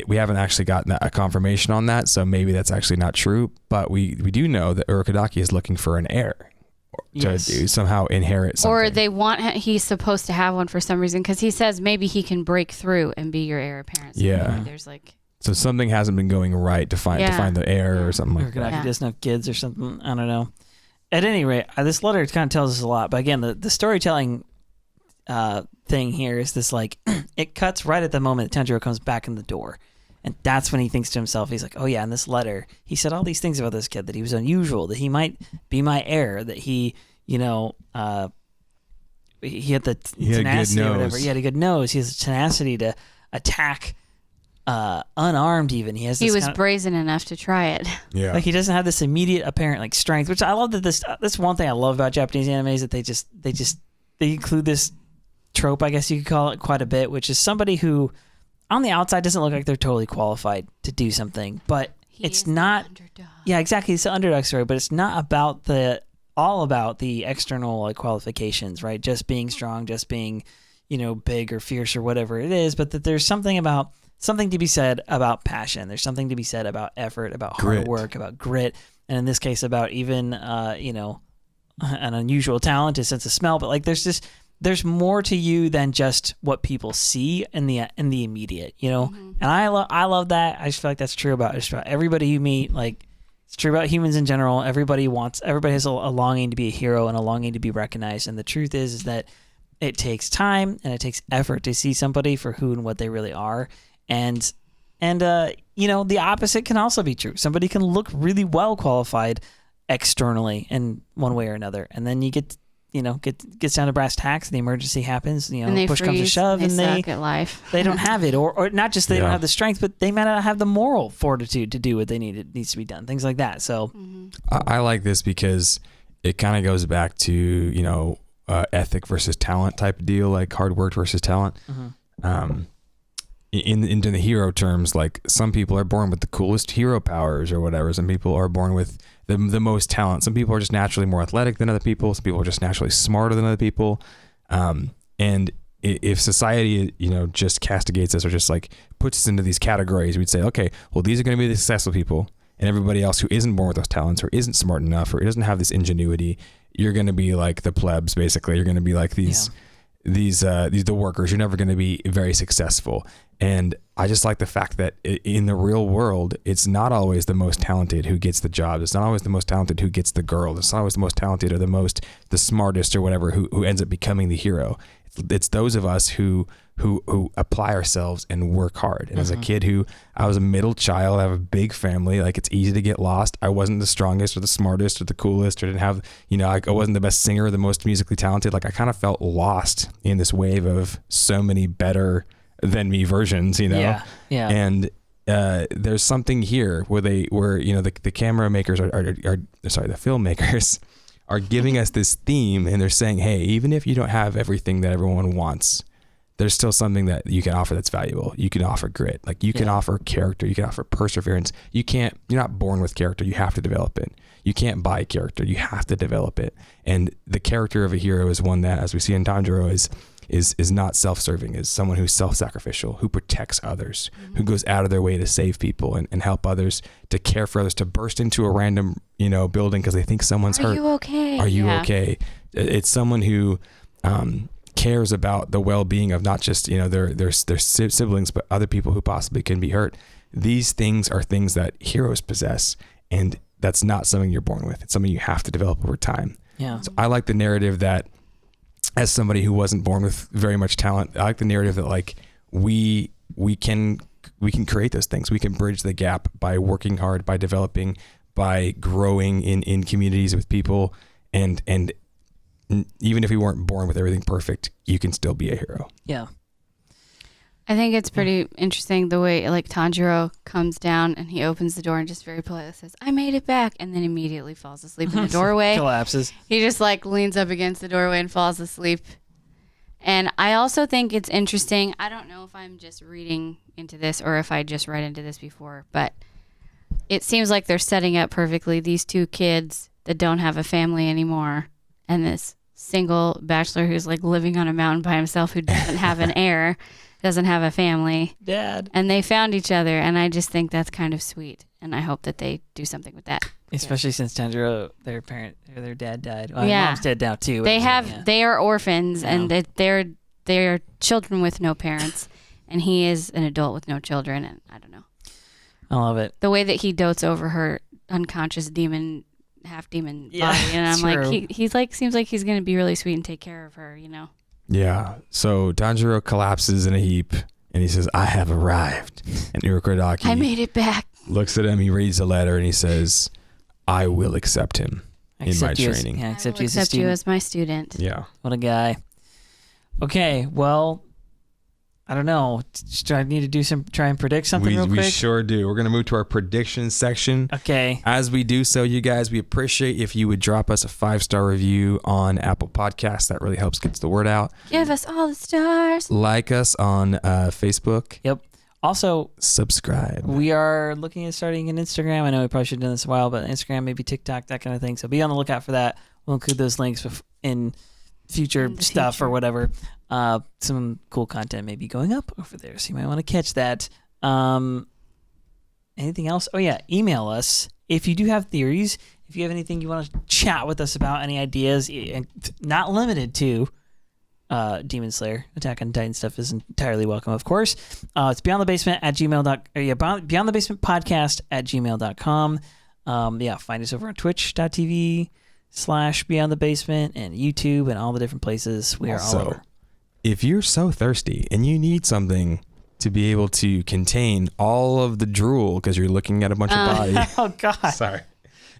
we haven't actually gotten a confirmation on that, so maybe that's actually not true. But we do know that Urokodaki is looking for an heir to somehow inherit something. Or he's supposed to have one for some reason, because he says maybe he can break through and be your heir apparent. So yeah. There's so something hasn't been going right to find the heir or something like that. Urokodaki doesn't have kids or something. I don't know. At any rate, this letter kind of tells us a lot. But again, the storytelling thing here is this, like, it cuts right at the moment that Tanjiro comes back in the door, and that's when he thinks to himself, he's like, oh yeah, in this letter he said all these things about this kid, that he was unusual, that he might be my heir, that he he had the tenacity or whatever. He had a good nose. He has the tenacity to attack unarmed even. He was brazen enough to try it. Yeah. Like, he doesn't have this immediate apparent like strength, which I love. That this one thing I love about Japanese anime is that they include this trope, I guess you could call it, quite a bit, which is somebody who on the outside doesn't look like they're totally qualified to do something, but it's not. Yeah, exactly. It's an underdog story, but it's not all about the external, like, qualifications, right? Just being strong, just being, big or fierce or whatever it is, but that there's something to be said about passion. There's something to be said about effort, about hard work, about grit, and in this case about even an unusual talent, a sense of smell. But like there's more to you than just what people see in the immediate, And I love that. I just feel like that's true about everybody you meet. Like it's true about humans in general. Everybody has a longing to be a hero and a longing to be recognized. And the truth is that it takes time and it takes effort to see somebody for who and what they really are. And the opposite can also be true. Somebody can look really well qualified externally in one way or another, and then you gets down to brass tacks, the emergency happens, and push comes to shove, and they suck at life. They don't have it, or not just they don't have the strength, but they might not have the moral fortitude to do what needs to be done, things like that. So I like this because it kind of goes back to ethic versus talent type of deal, like hard work versus talent. In the hero terms, like some people are born with the coolest hero powers or whatever. Some people are born with the most talent. Some people are just naturally more athletic than other people. Some people are just naturally smarter than other people. And if society, just castigates us or just like puts us into these categories, we'd say, okay, well, these are going to be the successful people, and everybody else who isn't born with those talents or isn't smart enough or doesn't have this ingenuity, you're going to be like the plebs, basically. You're going to be like these the workers. You're never going to be very successful. And I just like the fact that in the real world, it's not always the most talented who gets the job. It's not always the most talented who gets the girl. It's not always the most talented or the smartest or whatever who ends up becoming the hero. It's those of us who apply ourselves and work hard. And as a kid I was a middle child, I have a big family. Like it's easy to get lost. I wasn't the strongest or the smartest or the coolest or didn't have, I wasn't the best singer or the most musically talented. Like I kind of felt lost in this wave of so many better than me versions, Yeah. And there's something here where the camera makers the filmmakers are giving us this theme, and they're saying, hey, even if you don't have everything that everyone wants, there's still something that you can offer that's valuable. You can offer grit. Like you can offer character. You can offer perseverance. You're not born with character. You have to develop it. You can't buy character. You have to develop it. And the character of a hero is one that, as we see in Tanjiro, is not self-serving, is someone who's self-sacrificial, who protects others, who goes out of their way to save people and help others, to care for others, to burst into a random, building because they think someone's hurt. Are you okay? Are you okay? It's someone who cares about the well-being of not just, their siblings, but other people who possibly can be hurt. These things are things that heroes possess, and that's not something you're born with. It's something you have to develop over time. Yeah. So I like the narrative that, as somebody who wasn't born with very much talent, I like the narrative that like we can create those things. We can bridge the gap by working hard, by developing, by growing in communities with people, and even if we weren't born with everything perfect, you can still be a hero. Yeah. I think it's pretty interesting the way like Tanjiro comes down and he opens the door and just very politely says, "I made it back," and then immediately falls asleep in the doorway. Collapses. He just like leans up against the doorway and falls asleep. And I also think it's interesting. I don't know if I'm just reading into this or if I just read into this before, but it seems like they're setting up perfectly these two kids that don't have a family anymore, and this single bachelor who's like living on a mountain by himself who doesn't have an heir. Doesn't have a family. Dad. And they found each other, and I just think that's kind of sweet, and I hope that they do something with that. Especially since Tanjiro, their dad died. Well, yeah. Mom's dead now too. They are orphans, and they're children with no parents, and he is an adult with no children, and I don't know. I love it. The way that he dotes over her unconscious half demon body, and I'm true. like, he's like, seems like he's going to be really sweet and take care of her, Yeah. So Tanjiro collapses in a heap and he says, "I have arrived." And Urokodaki I made it back. Looks at him, he reads the letter, and he says, "I will accept him in my training." I accept I will accept you as my student. Yeah. What a guy. Okay, well, I don't know. Do I need to try and predict something real quick? We sure do. We're going to move to our prediction section. Okay. As we do so, you guys, we appreciate if you would drop us a 5-star review on Apple Podcasts. That really helps get the word out. Give us all the stars. Like us on Facebook. Yep. Also, subscribe. We are looking at starting an Instagram. I know we probably should have done this a while, but Instagram, maybe TikTok, that kind of thing. So be on the lookout for that. We'll include those links in future In the stuff or future. whatever. Some cool content may be going up over there, so you might want to catch that. Anything else? Oh yeah, email us if you do have theories. If you have anything you want to chat with us about, any ideas, and not limited to Demon Slayer, Attack on Titan stuff is entirely welcome, of course. It's beyondthebasementpodcast@gmail.com. Find us over on twitch.tv/beyondthebasement and YouTube and all the different places. We are all over. If you're so thirsty and you need something to be able to contain all of the drool because you're looking at a bunch of body. Oh, God. Sorry.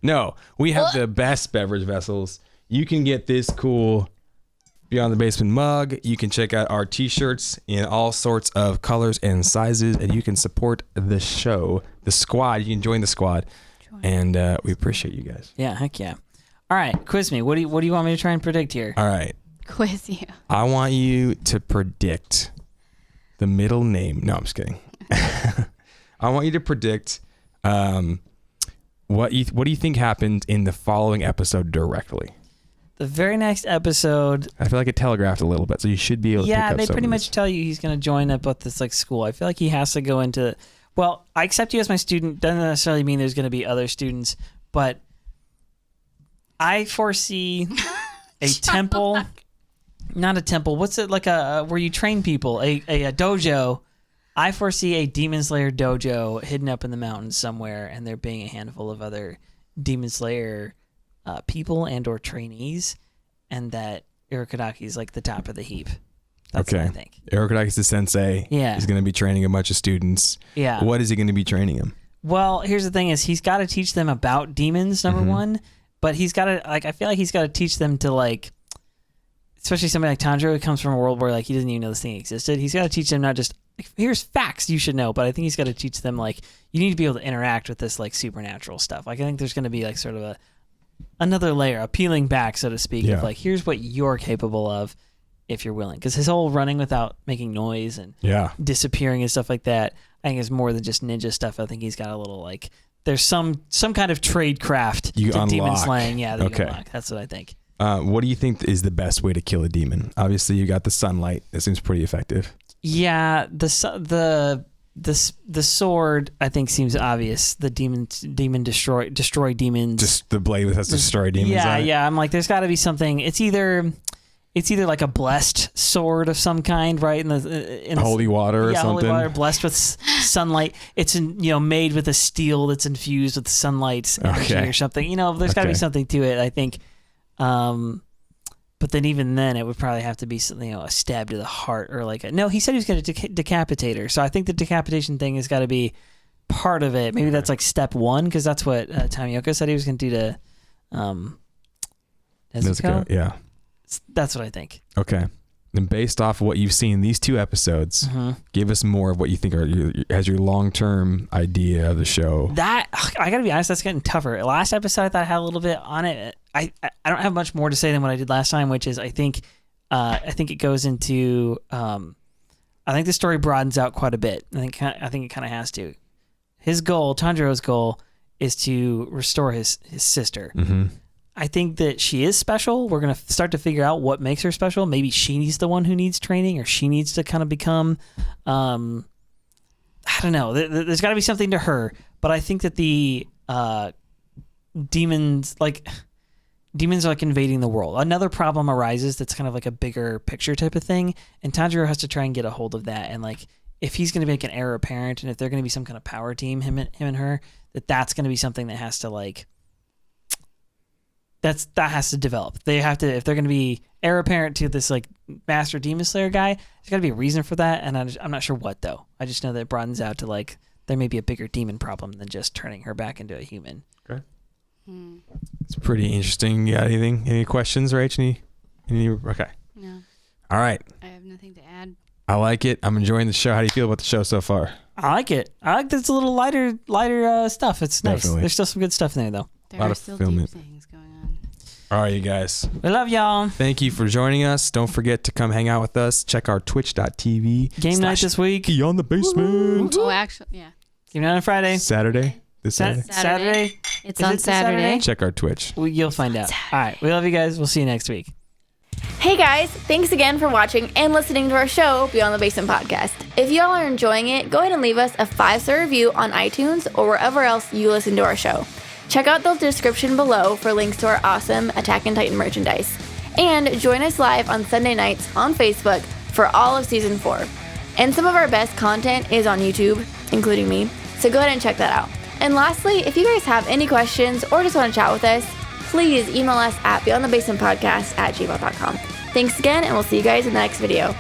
No, we have the best beverage vessels. You can get this cool Beyond the Basement mug. You can check out our t-shirts in all sorts of colors and sizes, and you can support the show, the squad. You can join the squad, and we appreciate you guys. Yeah, heck yeah. All right, quiz me. What do you want me to try and predict here? All right. Quiz you. I want you to predict the middle name. No, I'm just kidding. I want you to predict what do you think happened in the following episode directly? The very next episode. I feel like it telegraphed a little bit, so you should be able to pick up they some pretty of much this. tell you he's going to join up at this like school. I feel like he has to go into. Well, I accept you as my student. Doesn't necessarily mean there's going to be other students, but I foresee a temple. Not a temple. What's it like where you train people? A dojo. I foresee a Demon Slayer dojo hidden up in the mountains somewhere, and there being a handful of other Demon Slayer people and or trainees, and that Urokodaki is like the top of the heap. That's what I think. Urokodaki is the sensei. Yeah. He's going to be training a bunch of students. Yeah. What is he going to be training them? Well, here's the thing: is he's got to teach them about demons, number one, but he's got to I feel like he's got to teach them to especially somebody like Tanjiro who comes from a world where he doesn't even know this thing existed. He's got to teach them not just here's facts you should know, but I think he's got to teach them you need to be able to interact with this supernatural stuff. I think there's going to be sort of another layer, a peeling back, so to speak, of here's what you're capable of if you're willing. Because his whole running without making noise and disappearing and stuff like that, I think is more than just ninja stuff. I think he's got a little there's some kind of trade craft to demon slaying. Yeah, that you unlock. That's what I think. What do you think is the best way to kill a demon? Obviously, you got the sunlight. That seems pretty effective. Yeah, the sword I think seems obvious. The demon destroy demons. Just the blade that has to destroy demons. Yeah. I'm there's got to be something. It's either like a blessed sword of some kind, right? In holy water or something. Holy water blessed with sunlight. It's made with a steel that's infused with sunlight energy or something. There's got to be something to it, I think. But then even then, it would probably have to be something, a stab to the heart or no. He said he was going to decapitate her, so I think the decapitation thing has got to be part of it. Maybe that's step one, because that's what Tomioka said he was going to do to Nezuko. Yeah, that's what I think. Okay. And based off of what you've seen in these two episodes, give us more of what you think as your long-term idea of the show. That I gotta be honest, that's getting tougher. Last episode, I thought I had a little bit on it. I don't have much more to say than what I did last time, which is I think it goes into I think the story broadens out quite a bit. I think it kind of has to. His goal, Tanjiro's goal, is to restore his sister. I think that she is special. We're going to start to figure out what makes her special. Maybe she's the one who needs training, or she needs to kind of become, I don't know. There's got to be something to her. But I think that the demons are invading the world. Another problem arises that's kind of a bigger picture type of thing. And Tanjiro has to try and get a hold of that. And if he's going to make an heir apparent, and if they're going to be some kind of power team, him and her, that's going to be something that has to that has to develop. They have to, if they're going to be heir apparent to this master demon slayer guy, there's got to be a reason for that, and I'm not sure what though. I just know that it broadens out to there may be a bigger demon problem than just turning her back into a human. Okay. It's pretty interesting. You got anything? Any questions, Rach? Any? Okay. No. All right. I have nothing to add. I like it. I'm enjoying the show. How do you feel about the show so far? I like it. I like that it's a little lighter stuff. It's nice. Definitely. There's still some good stuff in there though. There lot are of still fulfillment. deep things going on. All right, you guys. We love y'all. Thank you for joining us. Don't forget to come hang out with us. Check our twitch.tv. Game night this week. Beyond the Basement. Oh, actually, yeah. Game night on Friday. Saturday. This Saturday. Saturday. It's Is on it this Saturday. Check our Twitch. You'll find out. All right. We love you guys. We'll see you next week. Hey Hey guys, thanks again for watching and listening to our show, Beyond the Basement Podcast. If y'all are enjoying it, go ahead and leave us a 5-star review on iTunes or wherever else you listen to our show. Check out the description below for links to our awesome Attack on Titan merchandise. And join us live on Sunday nights on Facebook for all of Season 4. And some of our best content is on YouTube, including me, so go ahead and check that out. And lastly, if you guys have any questions or just want to chat with us, please email us at beyondthebasementpodcast@gmail.com. Thanks again, and we'll see you guys in the next video.